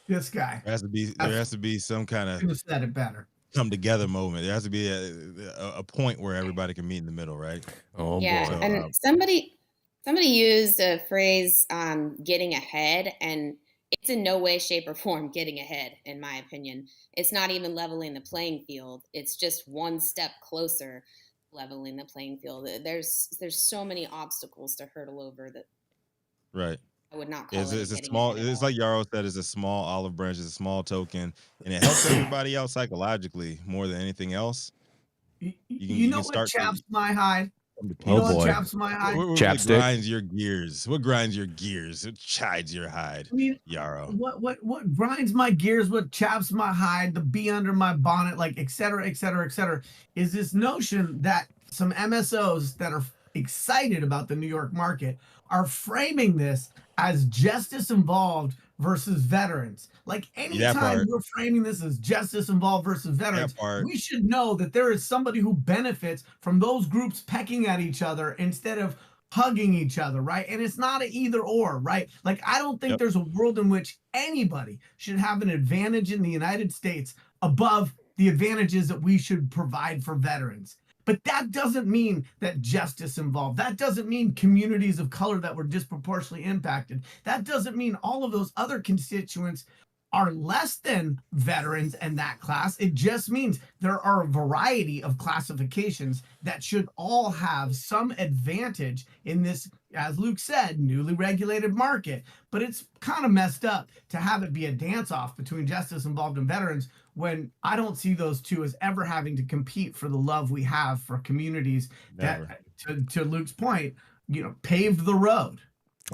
This guy. There has to be some kind of could have said it better. Come together moment. There has to be a point where everybody can meet in the middle, right? Oh yeah, boy. And somebody used a phrase, getting ahead, and it's in no way, shape, or form getting ahead, in my opinion. It's not even leveling the playing field. It's just one step closer leveling the playing field. There's so many obstacles to hurdle over that. Right. I would not call it. It's a small. It's like Yarrow said. It's a small olive branch. It's a small token, and it helps everybody out psychologically more than anything else. You know what chaps my hide? What chaps my hide? What grinds your gears? What grinds your gears? What chides your hide? I mean, Yarrow. What grinds my gears? What chaps my hide? The bee under my bonnet, like et cetera, is this notion that some MSOs that are excited about the New York market are framing this as justice involved versus veterans. Like anytime we're framing this as justice involved versus veterans, we should know that there is somebody who benefits from those groups pecking at each other instead of hugging each other, right? And it's not an either or, right? Like, I don't think there's a world in which anybody should have an advantage in the United States above the advantages that we should provide for veterans. But that doesn't mean that justice involved. That doesn't mean communities of color that were disproportionately impacted. That doesn't mean all of those other constituents are less than veterans and that class. It just means there are a variety of classifications that should all have some advantage in this, as Luke said, newly regulated market. But it's kind of messed up to have it be a dance-off between justice involved and veterans when I don't see those two as ever having to compete for the love we have for communities that, to Luke's point, paved the road.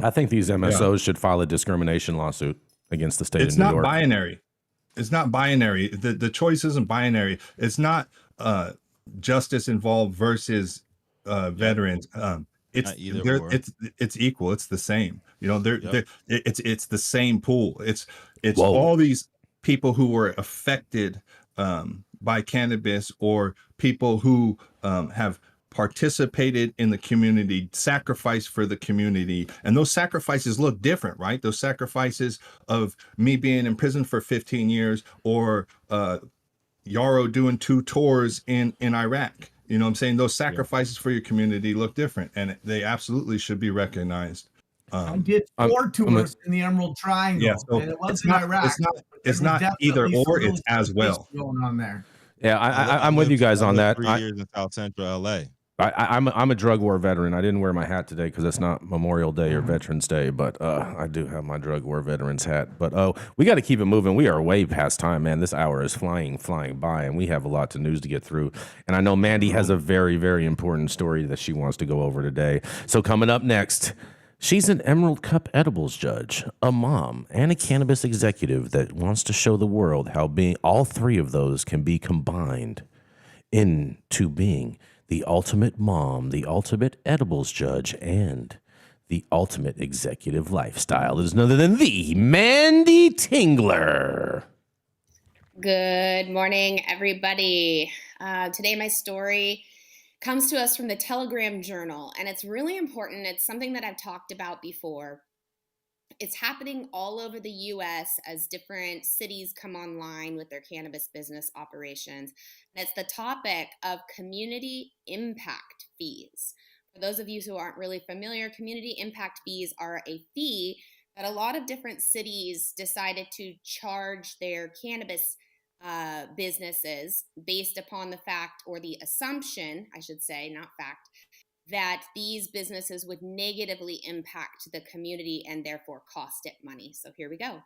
I think these MSOs should file a discrimination lawsuit against the state of New York. It's not binary. It's not binary. The choice isn't binary. It's not justice involved versus veterans. It's it's equal. It's the same. It's the same pool. It's all these people who were affected by cannabis, or people who have participated in the community, sacrificed for the community. And those sacrifices look different, right? Those sacrifices of me being in prison for 15 years, or Yarrow doing 2 tours in Iraq. You know what I'm saying? Those sacrifices for your community look different, and they absolutely should be recognized. I did 4 tours in the Emerald Triangle, so and it wasn't Iraq. It's not either or, it's as well. Going on there. Yeah, I'm with you guys on that. 3 years in South Central LA. I'm a drug war veteran. I didn't wear my hat today because it's not Memorial Day or Veterans Day, but I do have my drug war veterans hat. But we got to keep it moving. We are way past time, man. This hour is flying by, and we have a lot of news to get through. And I know Mandy has a very, very important story that she wants to go over today. So coming up next, she's an Emerald Cup edibles judge, a mom, and a cannabis executive that wants to show the world how being all 3 of those can be combined into being the ultimate mom, the ultimate edibles judge, and the ultimate executive lifestyle. It is none other than the Mandy Tingler. Good morning, everybody. Today, my story comes to us from the Telegram Journal, and it's really important. It's something that I've talked about before. It's happening all over the U.S. as different cities come online with their cannabis business operations. And it's the topic of community impact fees. For those of you who aren't really familiar, community impact fees are a fee that a lot of different cities decided to charge their cannabis businesses based upon the fact, or the assumption, I should say, not fact, that these businesses would negatively impact the community and therefore cost it money. So here we go. It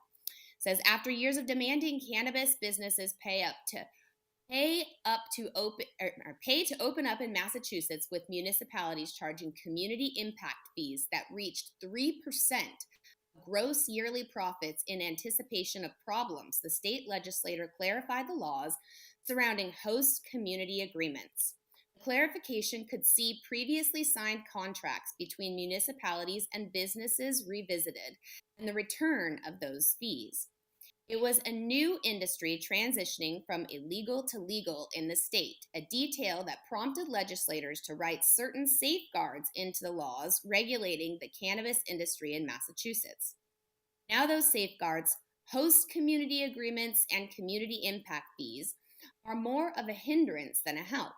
says, after years of demanding cannabis businesses pay to open up in Massachusetts, with municipalities charging community impact fees that reached 3% of gross yearly profits in anticipation of problems, the state legislature clarified the laws surrounding host community agreements. Clarification could see previously signed contracts between municipalities and businesses revisited, and the return of those fees. It was a new industry transitioning from illegal to legal in the state, a detail that prompted legislators to write certain safeguards into the laws regulating the cannabis industry in Massachusetts. Now those safeguards, host community agreements and community impact fees, are more of a hindrance than a help.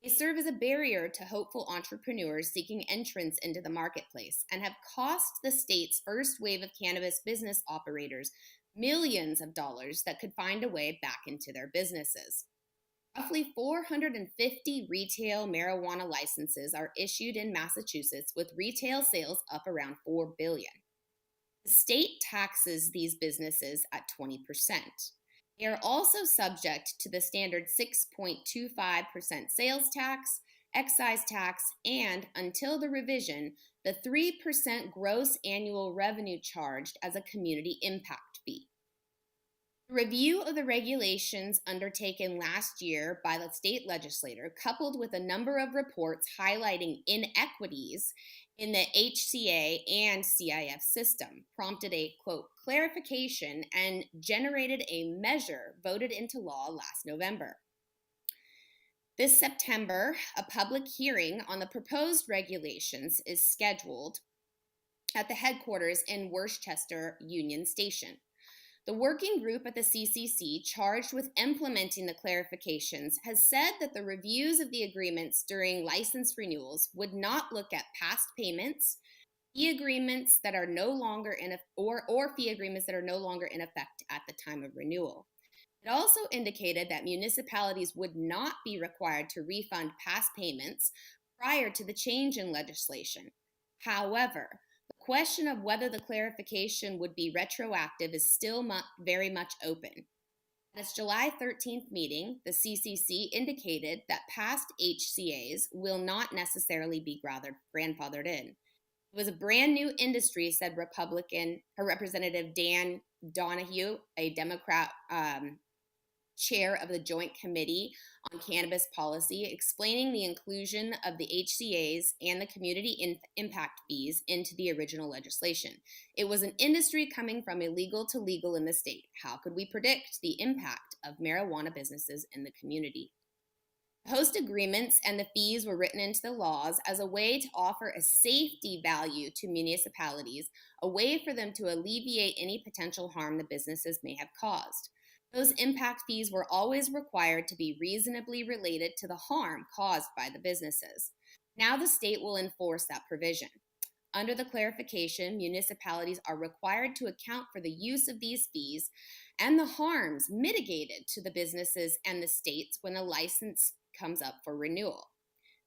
They serve as a barrier to hopeful entrepreneurs seeking entrance into the marketplace, and have cost the state's first wave of cannabis business operators millions of dollars that could find a way back into their businesses. Roughly 450 retail marijuana licenses are issued in Massachusetts, with retail sales up around $4 billion. The state taxes these businesses at 20%. They are also subject to the standard 6.25% sales tax, excise tax, and, until the revision, the 3% gross annual revenue charged as a community impact fee. The review of the regulations undertaken last year by the state legislature, coupled with a number of reports highlighting inequities in the HCA and CIF system, prompted a, quote, clarification and generated a measure voted into law last November. This September, a public hearing on the proposed regulations is scheduled at the headquarters in Worcester Union Station. The working group at the CCC charged with implementing the clarifications has said that the reviews of the agreements during license renewals would not look at past payments, fee agreements that are no longer in or fee agreements that are no longer in effect at the time of renewal. It also indicated that municipalities would not be required to refund past payments prior to the change in legislation. However, the question of whether the clarification would be retroactive is still very much open. At its July 13th meeting, the CCC indicated that past HCAs will not necessarily be grandfathered in. It was a brand new industry, said Representative Dan Donahue, a Democrat chair of the Joint Committee on Cannabis Policy, explaining the inclusion of the HCAs and the community impact fees into the original legislation. It was an industry coming from illegal to legal in the state. How could we predict the impact of marijuana businesses in the community? Host agreements and the fees were written into the laws as a way to offer a safety value to municipalities, a way for them to alleviate any potential harm the businesses may have caused. Those impact fees were always required to be reasonably related to the harm caused by the businesses. Now the state will enforce that provision. Under the clarification, municipalities are required to account for the use of these fees and the harms mitigated to the businesses and the states when a license comes up for renewal.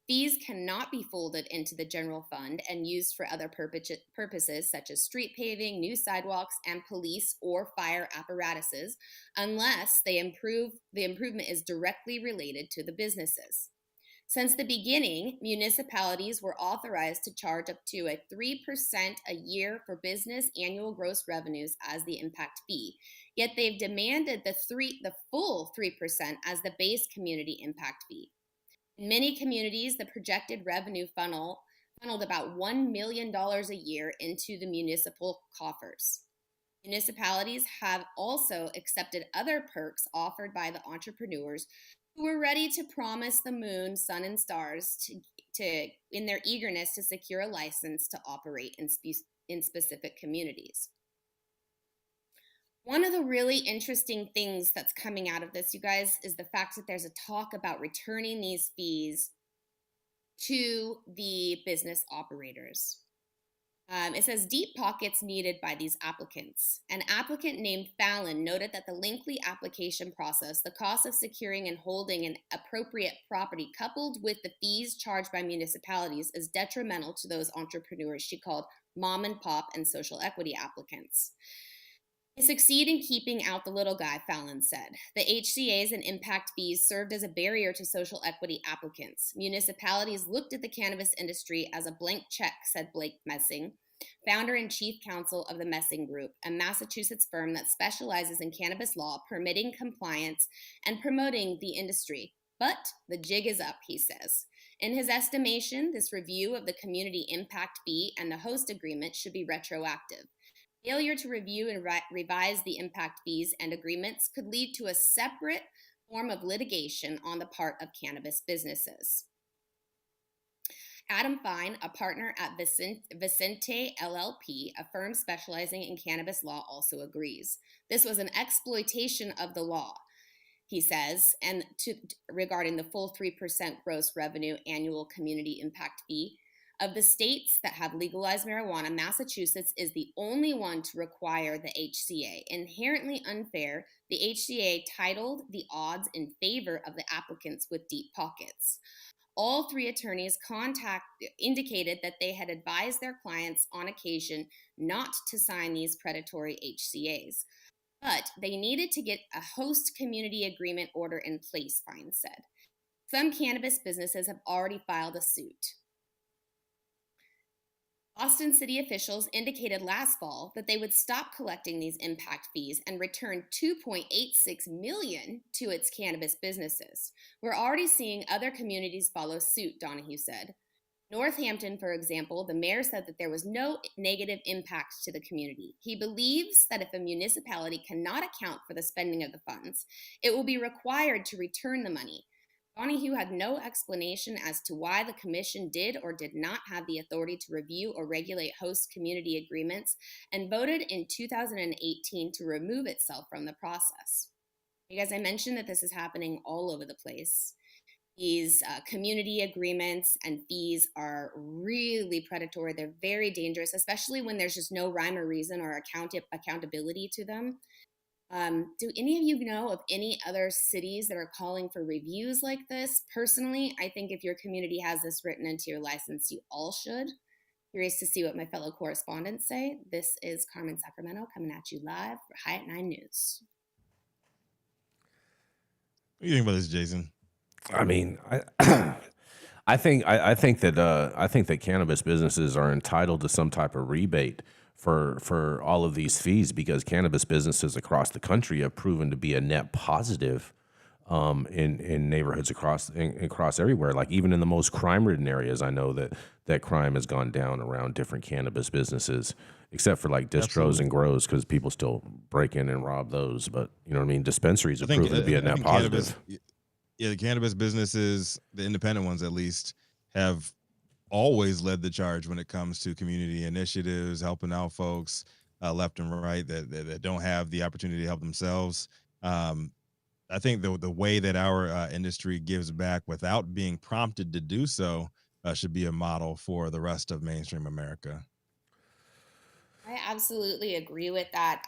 Fees cannot be folded into the general fund and used for other purposes such as street paving, new sidewalks, and police or fire apparatuses unless the improvement is directly related to the businesses. Since the beginning, municipalities were authorized to charge up to a 3% a year for business annual gross revenues as the impact fee, yet they've demanded the full 3% as the base community impact fee. In many communities, the projected revenue funneled about $1 million a year into the municipal coffers. Municipalities have also accepted other perks offered by the entrepreneurs who were ready to promise the moon, sun, and stars in their eagerness to secure a license to operate in specific communities. One of the really interesting things that's coming out of this, you guys, is the fact that there's a talk about returning these fees to the business operators. It says deep pockets needed by these applicants. An applicant named Fallon noted that the lengthy application process, the cost of securing and holding an appropriate property coupled with the fees charged by municipalities is detrimental to those entrepreneurs she called mom and pop and social equity applicants. They succeed in keeping out the little guy, Fallon said. The HCAs and impact fees served as a barrier to social equity applicants. Municipalities looked at the cannabis industry as a blank check, said Blake Messing, founder and chief counsel of the Messing Group, a Massachusetts firm that specializes in cannabis law, permitting compliance, and promoting the industry. But the jig is up, he says. In his estimation, this review of the community impact fee and the host agreement should be retroactive. Failure to review and revise the impact fees and agreements could lead to a separate form of litigation on the part of cannabis businesses. Adam Fine, a partner at Vicente LLP, a firm specializing in cannabis law, also agrees. This was an exploitation of the law, he says, and regarding the full 3% gross revenue annual community impact fee. Of the states that have legalized marijuana, Massachusetts is the only one to require the HCA. Inherently unfair, the HCA titled the odds in favor of the applicants with deep pockets. All three attorneys indicated that they had advised their clients on occasion not to sign these predatory HCAs. But they needed to get a host community agreement order in place, Fine said. Some cannabis businesses have already filed a suit. Boston city officials indicated last fall that they would stop collecting these impact fees and return $2.86 million to its cannabis businesses. We're already seeing other communities follow suit, Donahue said. Northampton, for example, the mayor said that there was no negative impact to the community. He believes that if a municipality cannot account for the spending of the funds, it will be required to return the money. Donahue had no explanation as to why the commission did or did not have the authority to review or regulate host community agreements, and voted in 2018 to remove itself from the process. Because I mentioned that this is happening all over the place. These community agreements and fees are really predatory. They're very dangerous, especially when there's just no rhyme or reason or accountability to them. Do any of you know of any other cities that are calling for reviews like this? Personally, I think if your community has this written into your license, you all should. Curious to see what my fellow correspondents say. This is Carmen Sacramento coming at you live for High at 9 News. What do you think about this, Jason? I mean, I think that cannabis businesses are entitled to some type of rebate for all of these fees, because cannabis businesses across the country have proven to be a net positive in neighborhoods across everywhere. Like even in the most crime-ridden areas, I know that crime has gone down around different cannabis businesses, except for like distros Absolutely. and grows, because people still break in and rob those. But you know what I mean? Dispensaries have proven to be a net positive. The cannabis businesses, the independent ones at least, have always led the charge when it comes to community initiatives, helping out folks left and right that don't have the opportunity to help themselves. I think the way that our industry gives back without being prompted to do so should be a model for the rest of mainstream America. I absolutely agree with that.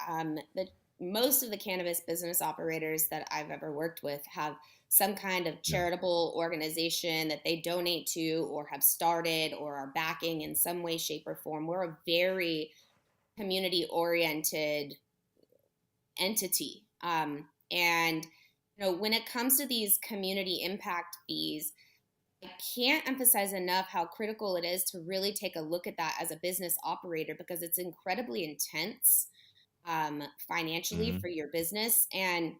Most of the cannabis business operators that I've ever worked with have some kind of charitable organization that they donate to or have started or are backing in some way, shape, or form. We're a very community-oriented entity. And you know, when it comes to these community impact fees, I can't emphasize enough how critical it is to really take a look at that as a business operator, because it's incredibly intense financially for your business. And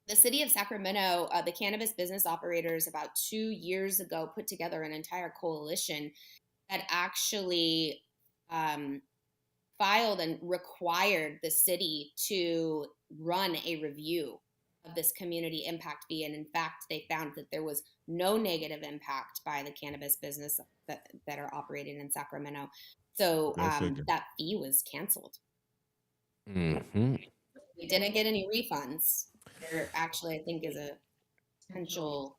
the city of Sacramento, the cannabis business operators about 2 years ago put together an entire coalition that actually filed and required the city to run a review of this community impact fee. And in fact, they found that there was no negative impact by the cannabis business that are operating in Sacramento. So that fee was canceled. Mm-hmm. We didn't get any refunds. There actually, I think, is a potential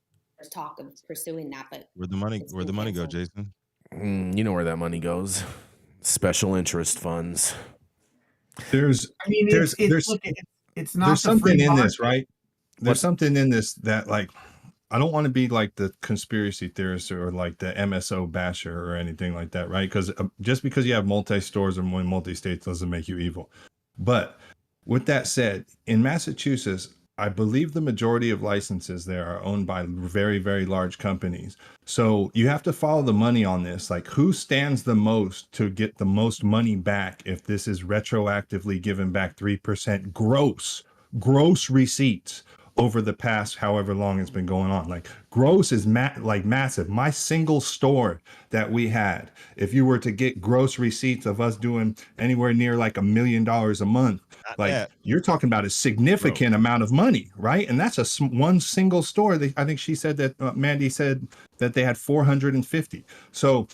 talk of pursuing that, but Where'd the money go, Jason? You know where that money goes. Special interest funds. It's not there's something in this, market. right? There's something in this that, like, I don't want to be like the conspiracy theorist or like the MSO basher or anything like that, right? Because just because you have multi-stores and multi-states doesn't make you evil. But with that said, in Massachusetts, I believe the majority of licenses there are owned by very, very large companies. So you have to follow the money on this. Like, who stands the most to get the most money back if this is retroactively given back 3% gross receipts over the past however long it's been going on? Like, gross is massive. My single store that we had, if you were to get gross receipts of us doing anywhere near like $1 million a month, like you're talking about a significant amount of money, right? And that's one single store. I think she said that Mandy said that they had 450. So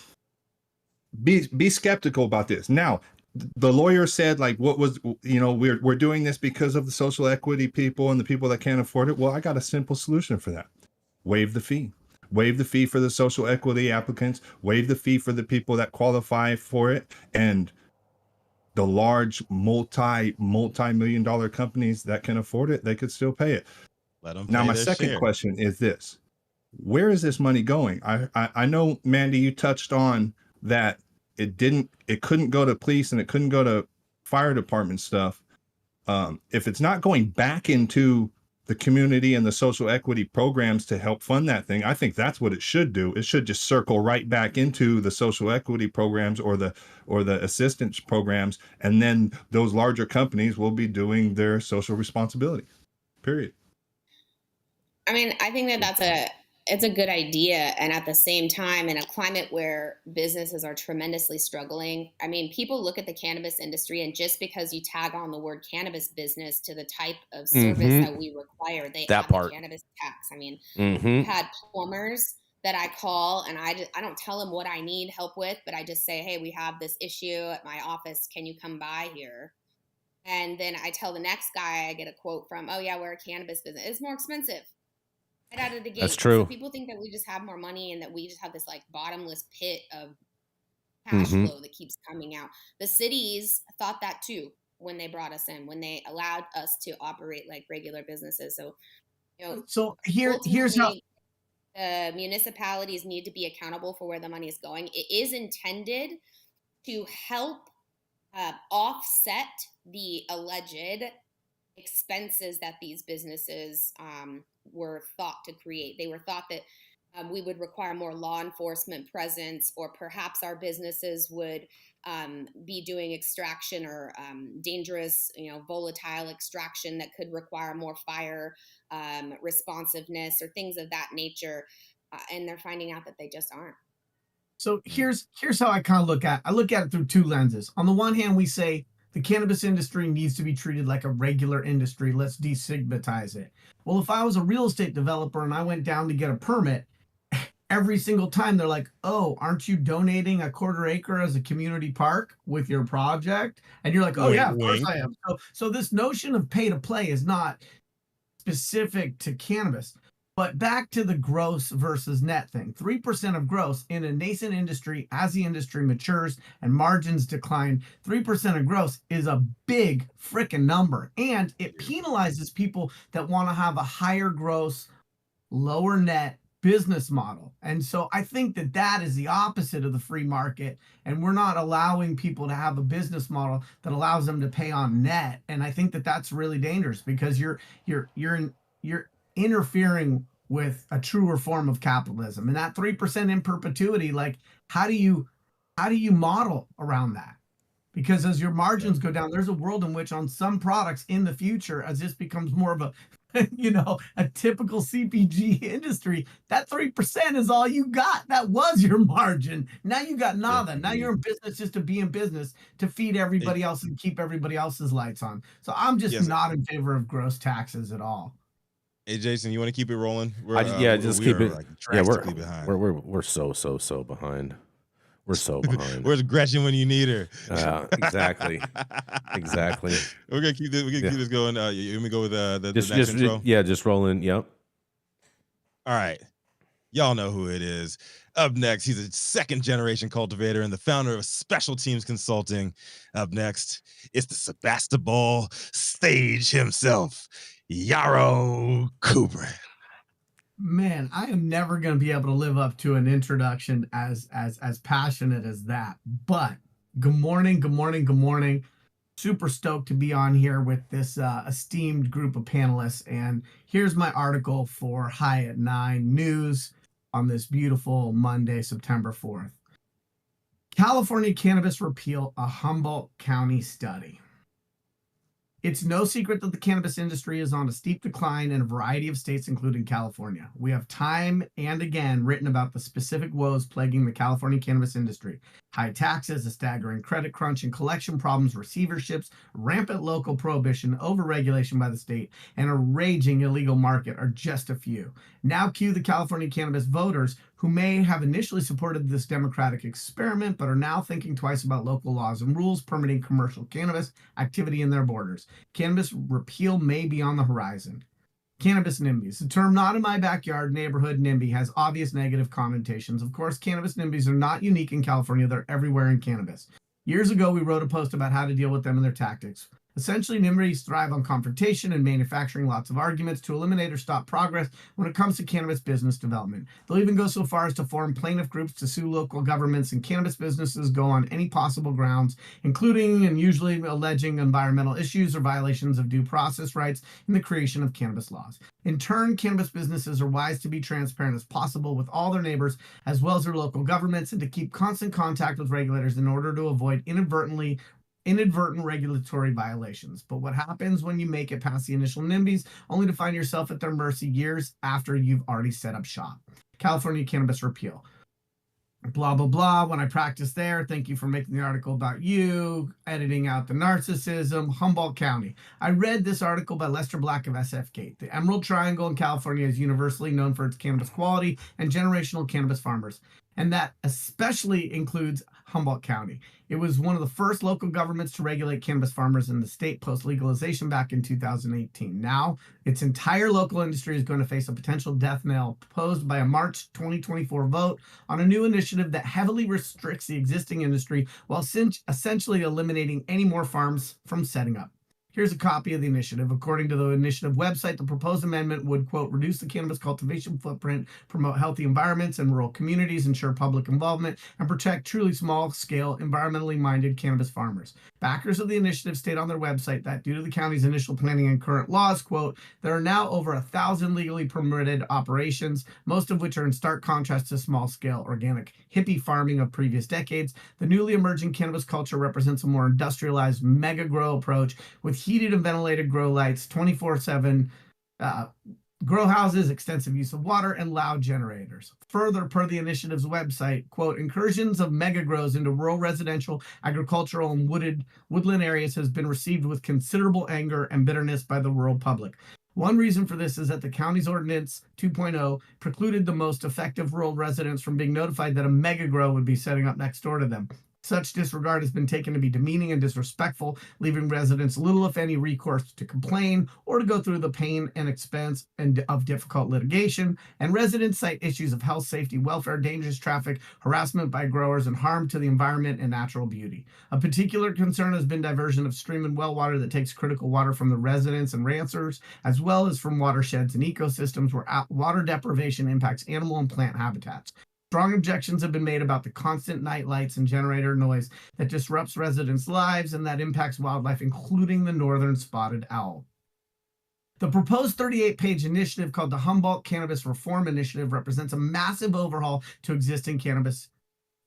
be skeptical about this. Now, the lawyer said, like, what was, we're doing this because of the social equity people and the people that can't afford it. Well, I got a simple solution for that. Waive the fee. Waive the fee for the social equity applicants. Waive the fee for the people that qualify for it. And the large multi-million dollar companies that can afford it, they could still pay it. Now, my second question is this. Where is this money going? I know, Mandy, you touched on that it couldn't go to police and it couldn't go to fire department stuff. If it's not going back into the community and the social equity programs to help fund that thing, I think that's what it should do. It should just circle right back into the social equity programs or the assistance programs, and then those larger companies will be doing their social responsibility. Period. I mean, I think that that's it's a good idea. And at the same time, in a climate where businesses are tremendously struggling, I mean, people look at the cannabis industry, and just because you tag on the word cannabis business to the type of service that we require, they add the cannabis tax. I mean, I've had plumbers that I call, and I don't tell them what I need help with, but I just say, hey, we have this issue at my office. Can you come by here? And then I tell the next guy I get a quote from, oh yeah, we're a cannabis business. It's more expensive. Right out of the gate. That's true. So people think that we just have more money and that we just have this like bottomless pit of cash flow that keeps coming out. The cities thought that too when they brought us in, when they allowed us to operate like regular businesses. So, you know, so here's how municipalities need to be accountable for where the money is going. It is intended to help offset the alleged expenses that these businesses were thought to create. They were thought that we would require more law enforcement presence, or perhaps our businesses would be doing extraction or dangerous, volatile extraction that could require more fire responsiveness or things of that nature. And they're finding out that they just aren't. So here's how I kind of look at it through two lenses. On the one hand, we say the cannabis industry needs to be treated like a regular industry. Let's destigmatize it. Well, if I was a real estate developer and I went down to get a permit, every single time they're like, oh, aren't you donating a quarter acre as a community park with your project? And you're like, oh yeah, of course I am. So this notion of pay to play is not specific to cannabis. But back to the gross versus net thing. 3% of gross in a nascent industry, as the industry matures and margins decline, 3% of gross is a big freaking number. And it penalizes people that want to have a higher gross, lower net business model. And so I think that is the opposite of the free market. And we're not allowing people to have a business model that allows them to pay on net. And I think that's really dangerous, because you're interfering with a truer form of capitalism. And that 3% in perpetuity, like how do you model around that? Because as your margins go down, there's a world in which on some products in the future, as this becomes more of a a typical CPG industry, that 3% is all you got. That was your margin. Now you got nada. Now you're in business just to be in business, to feed everybody else and keep everybody else's lights on. So I'm just not in favor of gross taxes at all. Hey Jason, you want to keep it rolling? Just keep it. Like behind. We're so behind. We're so behind. Where's Gretchen when you need her? Exactly. We're gonna keep this. Keep this going. You want me to go with the next intro? Just rolling. Yep. All right. Y'all know who it is. Up next, he's a second-generation cultivator and the founder of Special Teams Consulting. Up next, it's the Sebastopol stage himself, Yarrow Kubrin. Man, I am never going to be able to live up to an introduction as passionate as that. But good morning. Super stoked to be on here with this esteemed group of panelists. And here's my article for High at 9 News on this beautiful Monday, September 4th. California cannabis repeal, a Humboldt County study. It's no secret that the cannabis industry is on a steep decline in a variety of states, including California. We have time and again written about the specific woes plaguing the California cannabis industry. High taxes, a staggering credit crunch and collection problems, receiverships, rampant local prohibition, overregulation by the state, and a raging illegal market are just a few. Now cue the California cannabis voters who may have initially supported this democratic experiment, but are now thinking twice about local laws and rules permitting commercial cannabis activity in their borders. Cannabis repeal may be on the horizon. Cannabis NIMBYs. The term not in my backyard neighborhood NIMBY has obvious negative connotations. Of course, cannabis NIMBYs are not unique in California. They're everywhere in cannabis. Years ago, we wrote a post about how to deal with them and their tactics. Essentially, NIMBYs thrive on confrontation and manufacturing lots of arguments to eliminate or stop progress when it comes to cannabis business development. They'll even go so far as to form plaintiff groups to sue local governments, and cannabis businesses go on any possible grounds, including and usually alleging environmental issues or violations of due process rights in the creation of cannabis laws. In turn, cannabis businesses are wise to be transparent as possible with all their neighbors, as well as their local governments, and to keep constant contact with regulators in order to avoid inadvertently inadvertent regulatory violations. But what happens when you make it past the initial NIMBYs, only to find yourself at their mercy years after you've already set up shop? California Cannabis Repeal. Blah, blah, blah. When I practiced there, thank you for making the article about you, editing out the narcissism, Humboldt County. I read this article by Lester Black of SF Gate. The Emerald Triangle in California is universally known for its cannabis quality and generational cannabis farmers, and that especially includes Humboldt County. It was one of the first local governments to regulate cannabis farmers in the state post-legalization back in 2018. Now, its entire local industry is going to face a potential death knell posed by a March 2024 vote on a new initiative that heavily restricts the existing industry while essentially eliminating any more farms from setting up. Here's a copy of the initiative. According to the initiative website, the proposed amendment would, quote, reduce the cannabis cultivation footprint, promote healthy environments in rural communities, ensure public involvement, and protect truly small-scale, environmentally minded cannabis farmers. Backers of the initiative state on their website that due to the county's initial planning and current laws, quote, there are now over 1,000 legally permitted operations, most of which are in stark contrast to small-scale organic hippie farming of previous decades. The newly emerging cannabis culture represents a more industrialized mega-grow approach with heated and ventilated grow lights, 24/7 grow houses, extensive use of water, and loud generators. Further, per the initiative's website, quote, incursions of mega grows into rural residential, agricultural, and woodland areas has been received with considerable anger and bitterness by the rural public. One reason for this is that the county's ordinance 2.0 precluded the most effective rural residents from being notified that a mega grow would be setting up next door to them. Such disregard has been taken to be demeaning and disrespectful, leaving residents little, if any, recourse to complain or to go through the pain and expense of difficult litigation. And residents cite issues of health, safety, welfare, dangerous traffic, harassment by growers, and harm to the environment and natural beauty. A particular concern has been diversion of stream and well water that takes critical water from the residents and ranchers, as well as from watersheds and ecosystems where water deprivation impacts animal and plant habitats. Strong objections have been made about the constant night lights and generator noise that disrupts residents' lives and that impacts wildlife, including the northern spotted owl. The proposed 38-page initiative called the Humboldt Cannabis Reform Initiative represents a massive overhaul to existing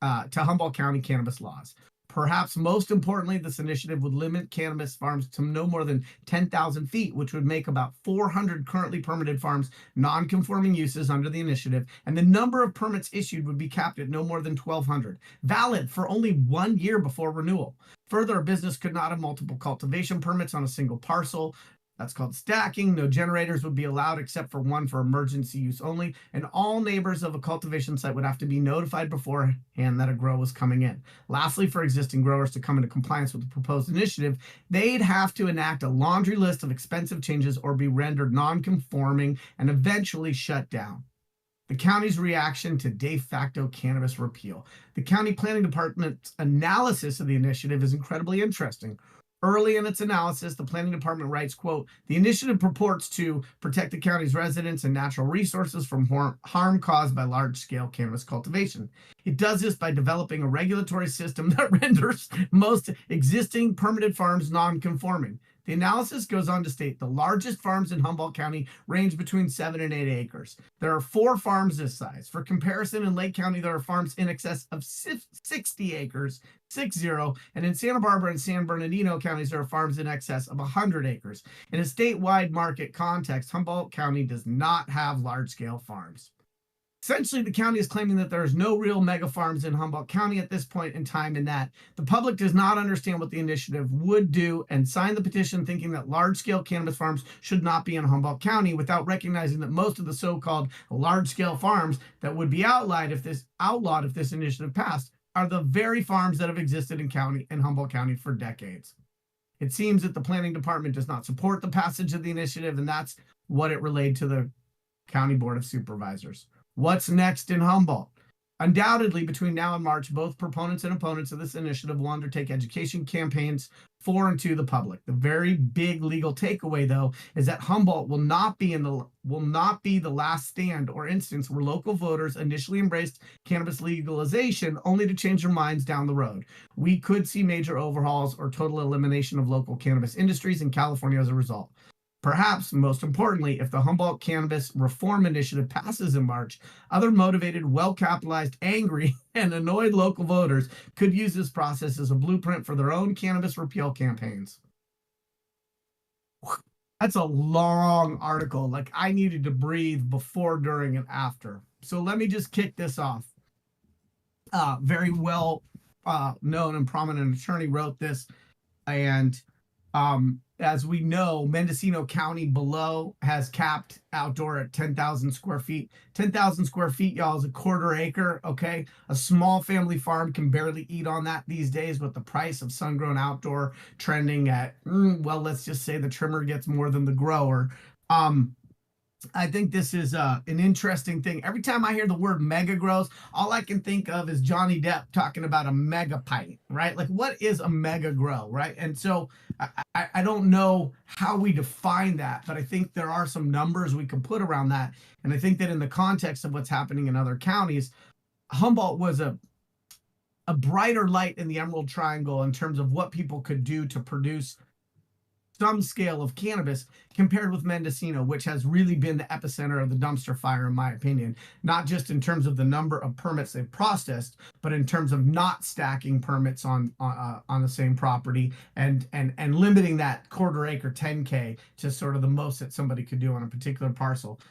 Humboldt County cannabis laws. Perhaps most importantly, this initiative would limit cannabis farms to no more than 10,000 feet, which would make about 400 currently permitted farms non-conforming uses under the initiative, and the number of permits issued would be capped at no more than 1,200, valid for only 1 year before renewal. Further, a business could not have multiple cultivation permits on a single parcel. That's called stacking. No generators would be allowed except for one for emergency use only, and all neighbors of a cultivation site would have to be notified beforehand that a grow was coming in. Lastly, for existing growers to come into compliance with the proposed initiative, they'd have to enact a laundry list of expensive changes or be rendered non-conforming and eventually shut down. The county's reaction to de facto cannabis repeal. The county planning department's analysis of the initiative is incredibly interesting. Early in its analysis, the planning department writes, quote, the initiative purports to protect the county's residents and natural resources from harm caused by large-scale cannabis cultivation. It does this by developing a regulatory system that renders most existing permitted farms non-conforming. The analysis goes on to state the largest farms in Humboldt County range between 7 and 8 acres. There are 4 farms this size. For comparison, in Lake County, there are farms in excess of 60 acres, 60, and in Santa Barbara and San Bernardino counties, there are farms in excess of 100 acres. In a statewide market context, Humboldt County does not have large-scale farms. Essentially, the county is claiming that there is no real mega farms in Humboldt County at this point in time, and that the public does not understand what the initiative would do and sign the petition thinking that large-scale cannabis farms should not be in Humboldt County, without recognizing that most of the so-called large-scale farms that would be outlawed if this initiative passed are the very farms that have existed in Humboldt County for decades. It seems that the planning department does not support the passage of the initiative, and that's what it relayed to the County Board of Supervisors. What's next in Humboldt? Undoubtedly, between now and March, both proponents and opponents of this initiative will undertake education campaigns for and to the public. The very big legal takeaway, though, is that Humboldt will not be the last stand or instance where local voters initially embraced cannabis legalization only to change their minds down the road. We could see major overhauls or total elimination of local cannabis industries in California as a result. Perhaps most importantly, if the Humboldt Cannabis Reform Initiative passes in March, other motivated, well-capitalized, angry, and annoyed local voters could use this process as a blueprint for their own cannabis repeal campaigns. That's a long article. Like, I needed to breathe before, during, and after. So let me just kick this off. Very well known and prominent attorney wrote this, and as we know, Mendocino County below has capped outdoor at 10,000 square feet. 10,000 square feet, y'all, is a quarter acre, okay? A small family farm can barely eat on that these days, with the price of sun-grown outdoor trending at, well, let's just say the trimmer gets more than the grower. I think this is an interesting thing. Every time I hear the word mega grows, all I can think of is Johnny Depp talking about a mega pint, right? Like, what is a mega grow, right? And so I don't know how we define that, but I think there are some numbers we can put around that. And I think that in the context of what's happening in other counties, Humboldt was a brighter light in the Emerald Triangle in terms of what people could do to produce some scale of cannabis, compared with Mendocino, which has really been the epicenter of the dumpster fire, in my opinion, not just in terms of the number of permits they've processed, but in terms of not stacking permits on the same property, and limiting that quarter acre 10K to sort of the most that somebody could do on a particular parcel.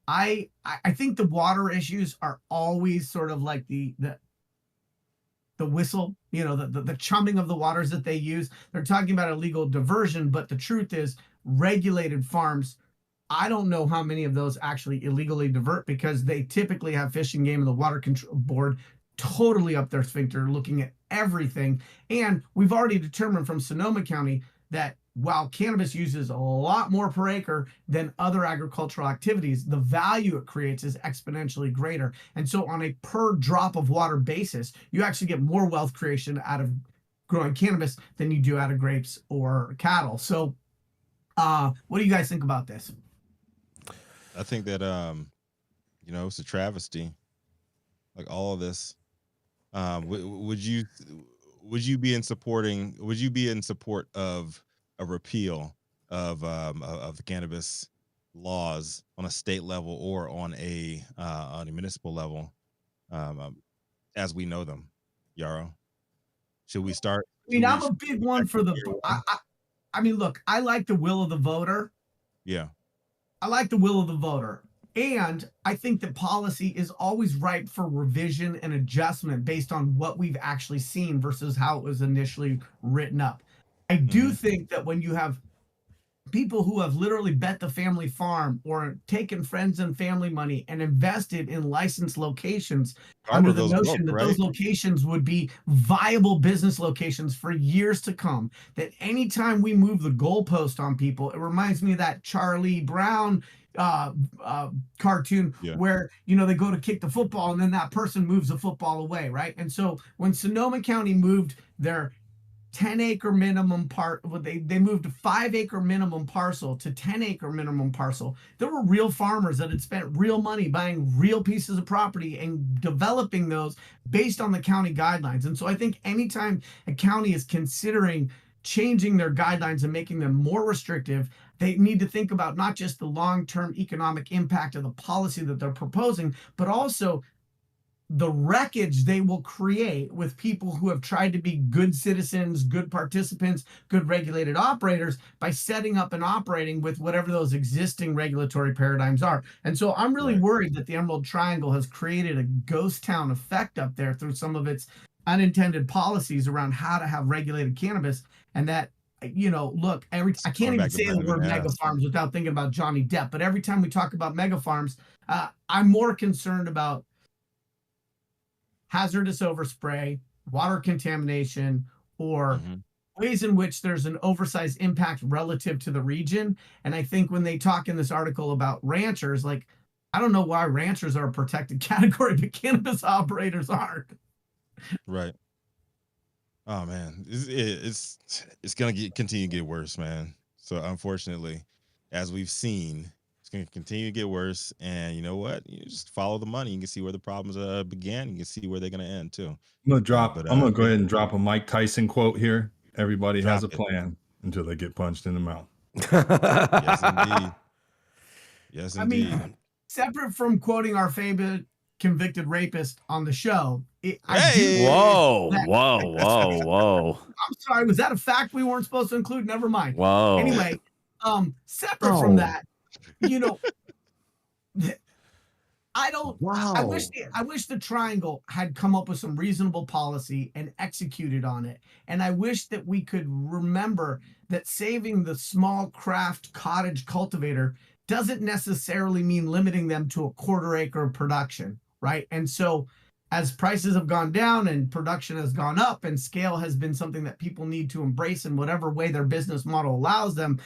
I think the water issues are always sort of like the whistle, the chumming of the waters that they use. They're talking about illegal diversion, but the truth is, regulated farms, I don't know how many of those actually illegally divert, because they typically have Fish and Game and the Water Control Board totally up their sphincter, looking at everything. And we've already determined from Sonoma County that while cannabis uses a lot more per acre than other agricultural activities, the value it creates is exponentially greater. And so on a per drop of water basis, you actually get more wealth creation out of growing cannabis than you do out of grapes or cattle. So what do you guys think about this? I think that, it's a travesty. Like, all of this. Would you be in support of a repeal of the cannabis laws on a state level or on a municipal level, as we know them? Yarrow, should we start? I'm a big one for the. I mean, look, I like the will of the voter. Yeah, I like the will of the voter. And I think that policy is always ripe for revision and adjustment based on what we've actually seen versus how it was initially written up. I do think that when you have people who have literally bet the family farm or taken friends and family money and invested in licensed locations under the notion that those locations would be viable business locations for years to come, that anytime we move the goalpost on people, it reminds me of that Charlie Brown cartoon where they go to kick the football and then that person moves the football away, right? And so when Sonoma County moved their 10-acre minimum they moved a 5-acre minimum parcel to 10-acre minimum parcel. There were real farmers that had spent real money buying real pieces of property and developing those based on the county guidelines. And so I think anytime a county is considering changing their guidelines and making them more restrictive, they need to think about not just the long-term economic impact of the policy that they're proposing, but also the wreckage they will create with people who have tried to be good citizens, good participants, good regulated operators by setting up and operating with whatever those existing regulatory paradigms are. And so I'm really worried that the Emerald Triangle has created a ghost town effect up there through some of its unintended policies around how to have regulated cannabis. And that, look, I can't even say the word mega farms without thinking about Johnny Depp. But every time we talk about mega farms, I'm more concerned about hazardous overspray, water contamination, or ways in which there's an oversized impact relative to the region. And I think when they talk in this article about ranchers, like, I don't know why ranchers are a protected category, but cannabis operators aren't. Right. Oh man, it's gonna continue to get worse, man. So unfortunately, as we've seen, it's going to continue to get worse. And you know what? You just follow the money. You can see where the problems began. You can see where they're going to end too. I'm gonna go ahead and drop a Mike Tyson quote here. Everybody has a plan until they get punched in the mouth. Yes, indeed. Yes, indeed. I mean, separate from quoting our favorite convicted rapist on the show, whoa. I'm sorry, was that a fact we weren't supposed to include? Never mind. Whoa. Anyway, separate from that, you know, I wish the Triangle had come up with some reasonable policy and executed on it. And I wish that we could remember that saving the small craft cottage cultivator doesn't necessarily mean limiting them to a quarter acre production, right? And so as prices have gone down and production has gone up and scale has been something that people need to embrace in whatever way their business model allows them,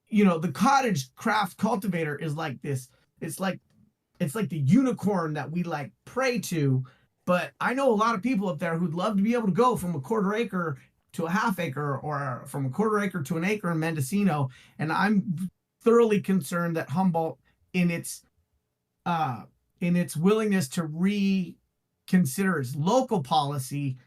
you know, the cottage craft cultivator is like this. It's like the unicorn that we like pray to. But I know a lot of people up there who'd love to be able to go from a quarter acre to a half acre, or from a quarter acre to an acre in Mendocino. And I'm thoroughly concerned that Humboldt, in its willingness to reconsider its local policy,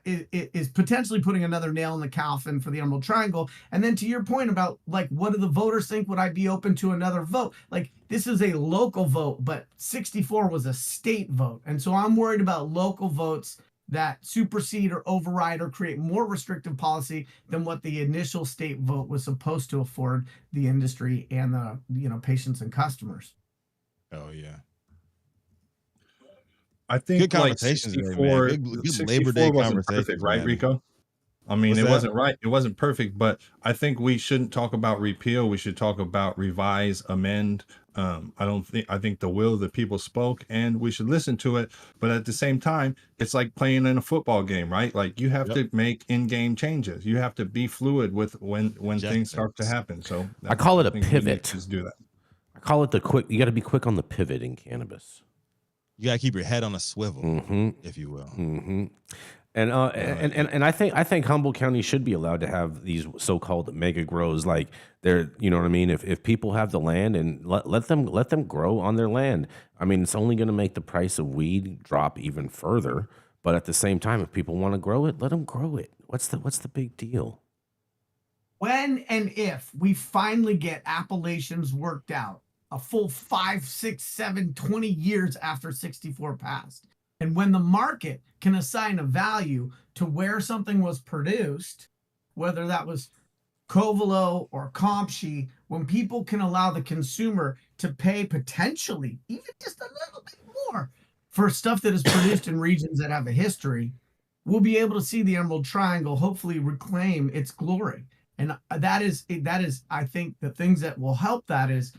is potentially putting another nail in the coffin for the Emerald Triangle. And then to your point about, like, what do the voters think? Would I be open to another vote? Like, this is a local vote, but 64 was a state vote. And so I'm worried about local votes that supersede or override or create more restrictive policy than what the initial state vote was supposed to afford the industry and the, you know, patients and customers. Oh yeah. I think good conversations, like 64, good Labor Day conversation, perfect, right, Rico? I mean, it wasn't right. It wasn't perfect, but I think we shouldn't talk about repeal. We should talk about revise, amend. I think the will of the people spoke, and we should listen to it. But at the same time, it's like playing in a football game, right? Like you have to make in-game changes. You have to be fluid with when things start to happen. So I call it a pivot. Just do that. I call it you got to be quick on the pivot in cannabis. You gotta keep your head on a swivel, if you will. And I think Humboldt County should be allowed to have these so-called mega grows. Like they're, you know what I mean? If people have the land, and let them grow on their land. I mean, it's only going to make the price of weed drop even further. But at the same time, if people want to grow it, let them grow it. What's the big deal? When and if we finally get appellations worked out, a full 5, 6, 7, 20 years after 64 passed. And when the market can assign a value to where something was produced, whether that was Covelo or Compshe, when people can allow the consumer to pay potentially even just a little bit more for stuff that is produced in regions that have a history, we'll be able to see the Emerald Triangle hopefully reclaim its glory. And that is, I think, the things that will help that is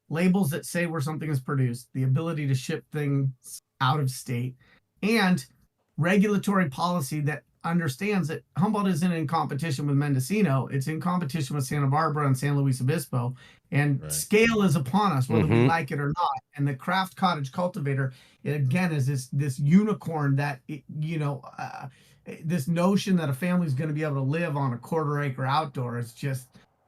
labels that say where something is produced, the ability to ship things out of state, and regulatory policy that understands that Humboldt isn't in competition with Mendocino. It's in competition with Santa Barbara and San Luis Obispo. And scale is upon us, whether we like it or not. And the craft cottage cultivator, it again is this unicorn that, this notion that a family is going to be able to live on a quarter acre outdoor is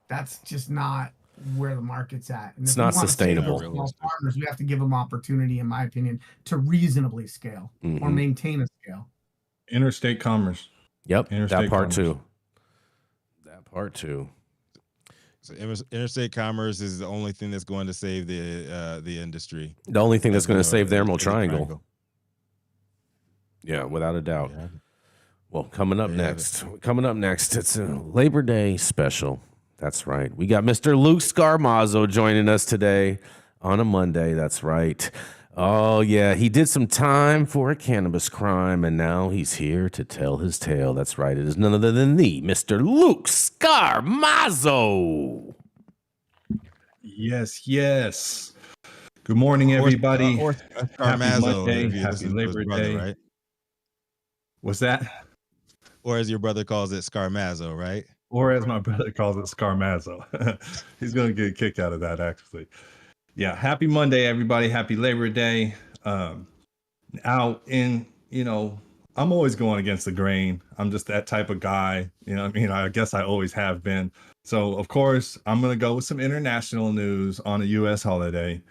that's just not where the market's at. And it's not sustainable. Small farmers, we have to give them opportunity, in my opinion, to reasonably scale or maintain a scale. Interstate commerce. Yep, that part too. So interstate commerce is the only thing that's going to save the industry. The only thing that's going to save the Emerald Triangle. Yeah, without a doubt. Yeah. Well, coming up next, it's a Labor Day special. That's right. We got Mr. Luke Scormazzo joining us today on a Monday. That's right. Oh, yeah. He did some time for a cannabis crime, and now he's here to tell his tale. That's right. It is none other than the Mr. Luke Scormazzo. Yes. Good morning, everybody. Happy Monday. Happy Labor Day. Right? What's that? Or as your brother calls it, Scormazzo, right? Or as my brother calls it, Scormazzo. He's going to get a kick out of that, actually. Yeah, happy Monday, everybody. Happy Labor Day. I'm always going against the grain. I'm just that type of guy. You know what I mean? I guess I always have been. So, of course, I'm going to go with some international news on a U.S. holiday.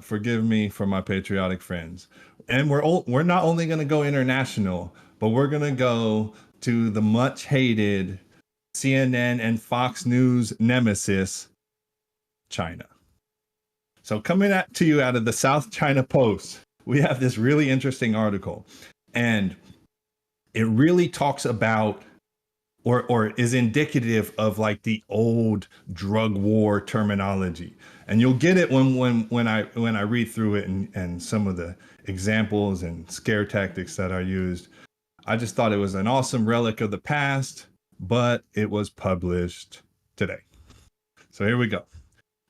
Forgive me for my patriotic friends. And we're not only going to go international, but we're going to go to the much hated CNN, and Fox News nemesis, China. So coming to you out of the South China Post, we have this really interesting article, and it really talks about or is indicative of like the old drug war terminology. And you'll get it when I read through it and some of the examples and scare tactics that are used. I just thought it was an awesome relic of the past, but it was published today. So here we go.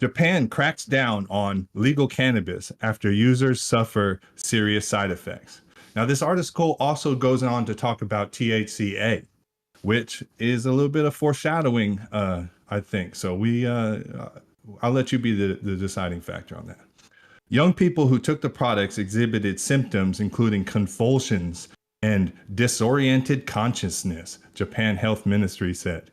Japan cracks down on legal cannabis after users suffer serious side effects. Now, this article also goes on to talk about THCA, which is a little bit of foreshadowing, I think. So I'll let you be the deciding factor on that. Young people who took the products exhibited symptoms including convulsions and disoriented consciousness, Japan Health Ministry said.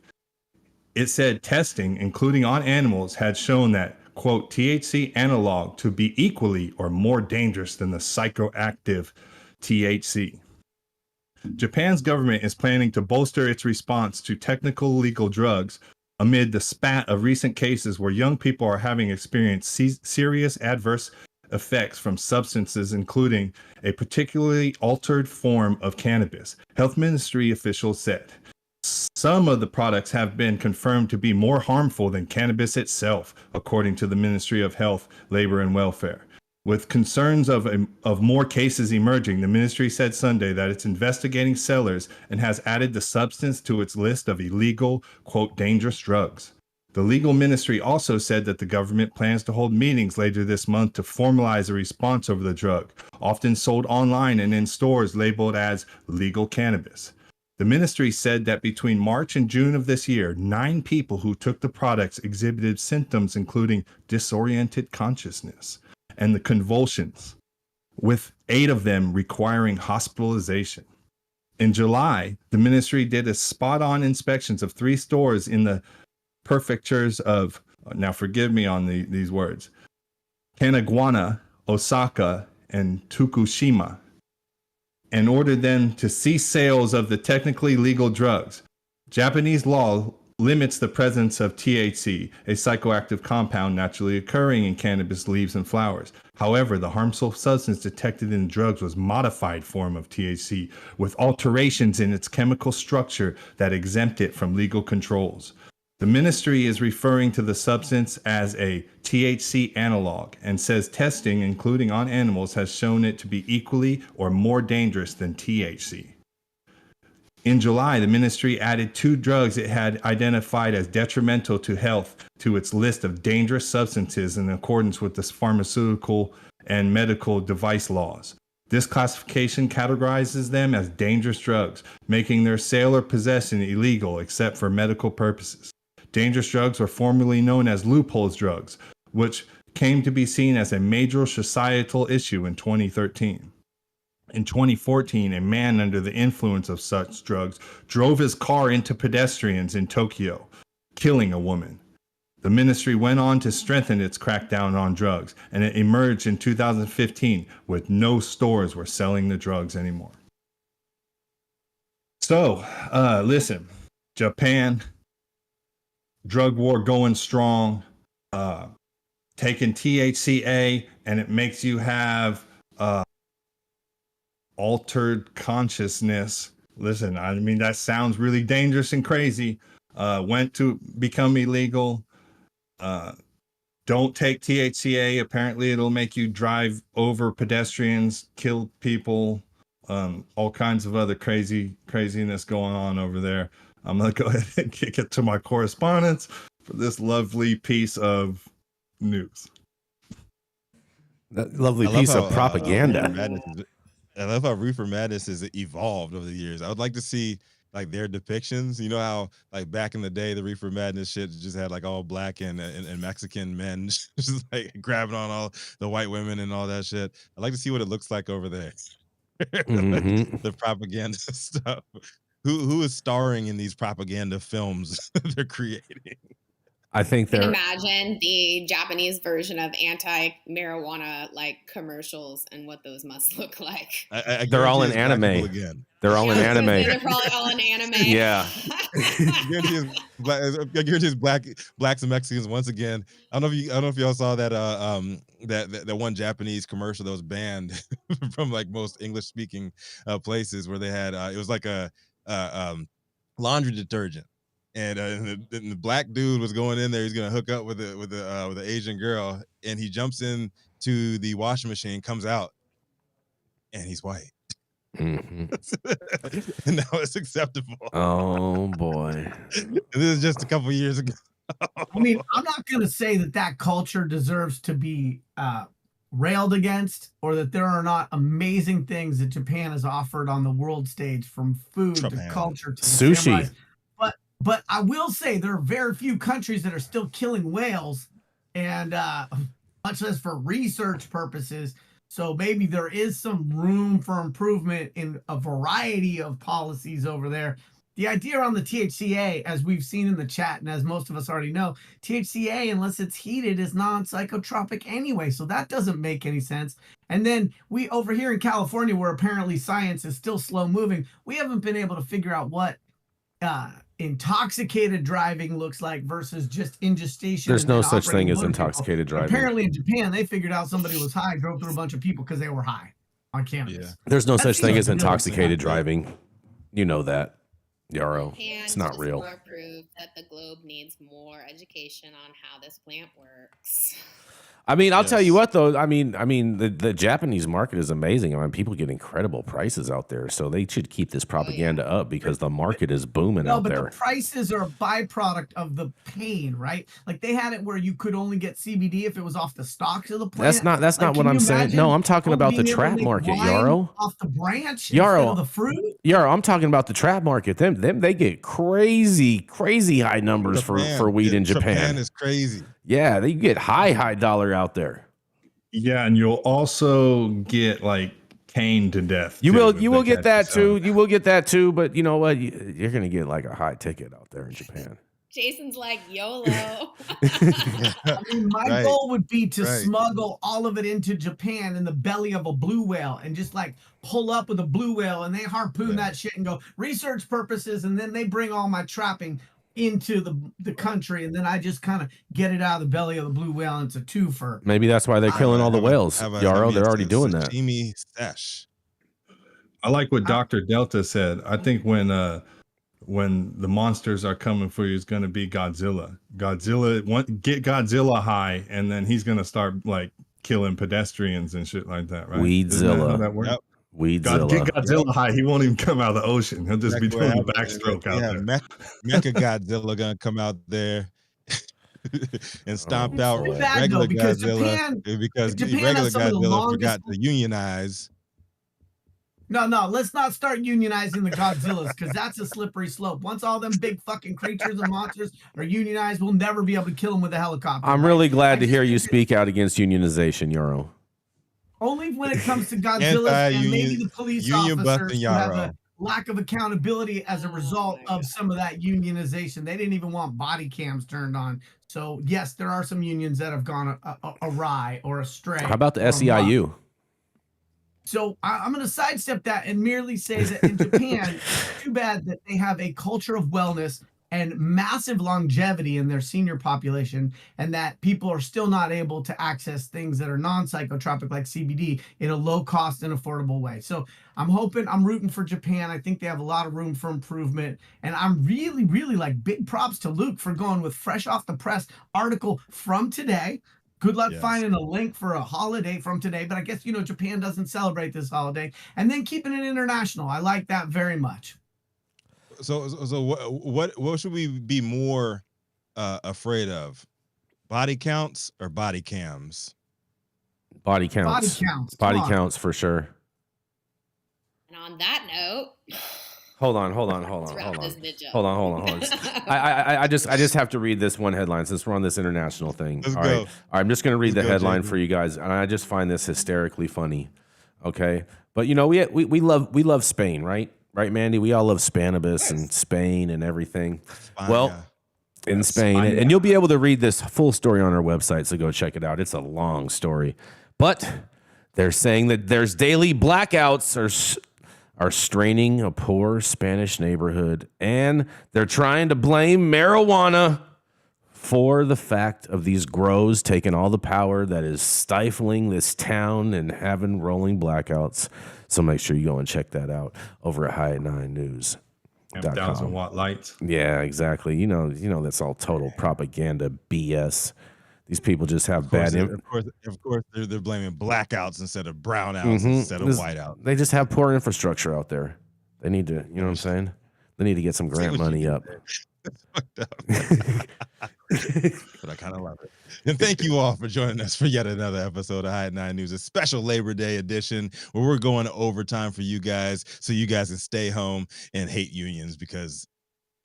It said testing, including on animals, had shown that, quote, THC analog to be equally or more dangerous than the psychoactive THC. Japan's government is planning to bolster its response to technical legal drugs amid the spat of recent cases where young people are having experienced serious adverse effects from substances, including a particularly altered form of cannabis, Health Ministry officials said. Some of the products have been confirmed to be more harmful than cannabis itself, according to the Ministry of Health, Labor and Welfare. With concerns of more cases emerging, the ministry said Sunday that it's investigating sellers and has added the substance to its list of illegal, quote, dangerous drugs. The legal ministry also said that the government plans to hold meetings later this month to formalize a response over the drug, often sold online and in stores labeled as legal cannabis. The ministry said that between March and June of this year, 9 people who took the products exhibited symptoms including disoriented consciousness and the convulsions, with 8 of them requiring hospitalization. In July, the ministry did a spot-on inspections of 3 stores in the prefectures of, now forgive me on these words, Kanagawa, Osaka, and Tokushima, and ordered them to cease sales of the technically legal drugs. Japanese law limits the presence of THC, a psychoactive compound naturally occurring in cannabis leaves and flowers. However, the harmful substance detected in the drugs was a modified form of THC with alterations in its chemical structure that exempt it from legal controls. The ministry is referring to the substance as a THC analog and says testing, including on animals, has shown it to be equally or more dangerous than THC. In July, the ministry added 2 drugs it had identified as detrimental to health to its list of dangerous substances in accordance with the pharmaceutical and medical device laws. This classification categorizes them as dangerous drugs, making their sale or possession illegal except for medical purposes. Dangerous drugs were formerly known as loopholes drugs, which came to be seen as a major societal issue in 2013. In 2014, a man under the influence of such drugs drove his car into pedestrians in Tokyo, killing a woman. The ministry went on to strengthen its crackdown on drugs, and it emerged in 2015 with no stores were selling the drugs anymore. So, listen, Japan, drug war going strong, taking THCA, and it makes you have altered consciousness. Listen, I mean, that sounds really dangerous and crazy. Went to become illegal. Don't take THCA. Apparently, it'll make you drive over pedestrians, kill people, all kinds of other craziness going on over there. I'm going to go ahead and kick it to my correspondents for this lovely piece of news. That lovely piece of propaganda. I love how Reefer Madness has evolved over the years. I would like to see like their depictions. You know how like back in the day, the Reefer Madness shit just had like all black and Mexican men just like grabbing on all the white women and all that shit. I'd like to see what it looks like over there. Mm-hmm. The propaganda stuff. Who is starring in these propaganda films they're creating? I think can imagine the Japanese version of anti-marijuana like commercials and what those must look like. I they're all in anime. Again. They're all in anime. They're probably all in anime. Yeah. guarantee it's blacks and Mexicans once again. I don't know if y'all saw that that one Japanese commercial that was banned from like most English speaking places, where they had it was like a laundry detergent. And the black dude was going in there. He's gonna hook up with the Asian girl, and he jumps in to the washing machine, comes out, and he's white. Mm-hmm. And now it's acceptable. Oh boy! This is just a couple years ago. I mean, I'm not gonna say that culture deserves to be railed against, or that there are not amazing things that Japan has offered on the world stage, from food to culture to sushi. samurais. But I will say there are very few countries that are still killing whales, and much less for research purposes. So maybe there is some room for improvement in a variety of policies over there. The idea on the THCA, as we've seen in the chat, and as most of us already know, THCA, unless it's heated, is non-psychotropic anyway. So that doesn't make any sense. And then we over here in California, where apparently science is still slow moving, we haven't been able to figure out what intoxicated driving looks like versus just ingestation. There's no such thing as intoxicated driving. Apparently in Japan, they figured out somebody was high, drove through a bunch of people because they were high on cannabis. Yeah. There's no such thing as intoxicated driving. You know that, Yarrow. It's not real. Prove that the globe needs more education on how this plant works. I mean, I'll tell you what, though. I mean, the Japanese market is amazing. I mean, people get incredible prices out there, so they should keep this propaganda up, because the market is booming out there. No, but the prices are a byproduct of the pain, right? Like, they had it where you could only get CBD if it was off the stalks of the plant. That's not what I'm saying. No, I'm talking about the trap market, Yarrow. Off the branch, Yarrow, of the fruit. Yarrow, I'm talking about the trap market. Them they get crazy high numbers for weed in Japan. Japan is crazy. Yeah, they get high dollar out there. Yeah, and you'll also get like caned to death. You will get that too. You will get that too. But you know what? You're gonna get like a high ticket out there in Japan. Jason's like YOLO. I mean, my goal would be to smuggle all of it into Japan in the belly of a blue whale, and just like pull up with a blue whale, and they harpoon that shit and go research purposes, and then they bring all my trapping into the country, and then I just kind of get it out of the belly of the blue whale, and it's a twofer. Maybe that's why they're killing all the whales. Yarrow, they're already doing that. I like what Dr. Delta said. I think when the monsters are coming for you, it's going to be Godzilla. Get Godzilla high, and then he's going to start like killing pedestrians and shit like that, right? Weedzilla. That works? Yep. Weedzilla. Get Godzilla high. He won't even come out of the ocean. He'll just be doing the backstroke out there. Mecha Godzilla gonna come out there and stomp out regular Godzilla, because regular Godzilla forgot to unionize. No, let's not start unionizing the Godzillas, because that's a slippery slope. Once all them big fucking creatures and monsters are unionized, we'll never be able to kill them with a helicopter. I'm really glad to hear you speak out against unionization, Yarrow. Only when it comes to Godzilla and maybe the police officers who have a lack of accountability as a result of some of that unionization. They didn't even want body cams turned on. So, yes, there are some unions that have gone awry or astray. How about the SEIU? So I'm going to sidestep that and merely say that in Japan, it's too bad that they have a culture of wellness and massive longevity in their senior population, and that people are still not able to access things that are non-psychotropic like CBD in a low cost and affordable way. So I'm rooting for Japan. I think they have a lot of room for improvement, and I'm really, really like big props to Luke for going with fresh off the press article from today. Good luck finding a link for a holiday from today, but I guess, Japan doesn't celebrate this holiday, and then keeping it international. I like that very much. So what should we be more afraid of? Body counts or body cams? Body counts. Body counts for sure. And on that note, hold on. I just have to read this one headline since we're on this international thing. All right, I'm just going to read the headline for you guys, and I just find this hysterically funny. Okay, but we love Spain, right? Right, Mandy? We all love Spanibus and Spain and everything. In Spain. And you'll be able to read this full story on our website, so go check it out. It's a long story. But they're saying that there's daily blackouts are straining a poor Spanish neighborhood, and they're trying to blame marijuana for the fact of these grows taking all the power that is stifling this town and having rolling blackouts. So make sure you go and check that out over at High9News. 1,000-watt lights. Yeah, exactly. You know that's all total propaganda BS. These people just have bad. Of course, they're blaming blackouts instead of brownouts instead of whiteouts. They just have poor infrastructure out there. They need to, you know what I'm saying? They need to get some grant money up. It's fucked up. But I kind of love it. And thank you all for joining us for yet another episode of High9 News, a special Labor Day edition where we're going to overtime for you guys so you guys can stay home and hate unions, because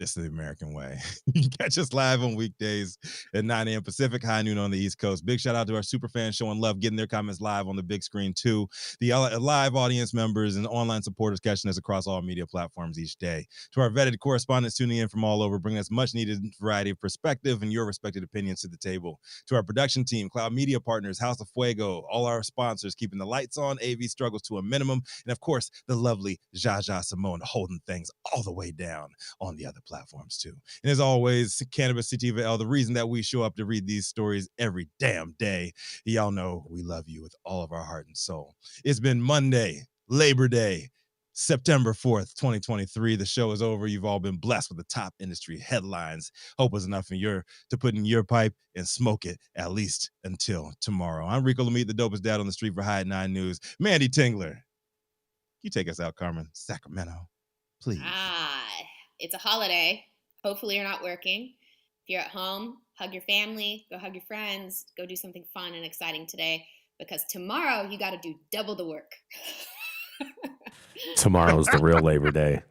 this is the American way. You can catch us live on weekdays at 9 a.m. Pacific, high noon on the East Coast. Big shout out to our super fans showing love, getting their comments live on the big screen too. The live audience members and online supporters catching us across all media platforms each day. To our vetted correspondents tuning in from all over, bringing us much needed variety of perspective and your respected opinions to the table. To our production team, Cloud Media Partners, House of Fuego, all our sponsors keeping the lights on, AV struggles to a minimum, and of course, the lovely Jaja Simone holding things all the way down on the other platforms too. And as always, Cannabis Sativa L, the reason that we show up to read these stories every damn day. Y'all know we love you with all of our heart and soul. It's been Monday, Labor Day, September 4th, 2023. The show is over. You've all been blessed with the top industry headlines. Hope was enough to put in your pipe and smoke it at least until tomorrow. I'm Rico Lamitte, the dopest dad on the street for High9 News. Mandy Tingler, you take us out, Carmen. Sacramento, please. It's a holiday. Hopefully you're not working. If you're at home, hug your family, go hug your friends, go do something fun and exciting today, because tomorrow you got to do double the work. Tomorrow's the real Labor Day.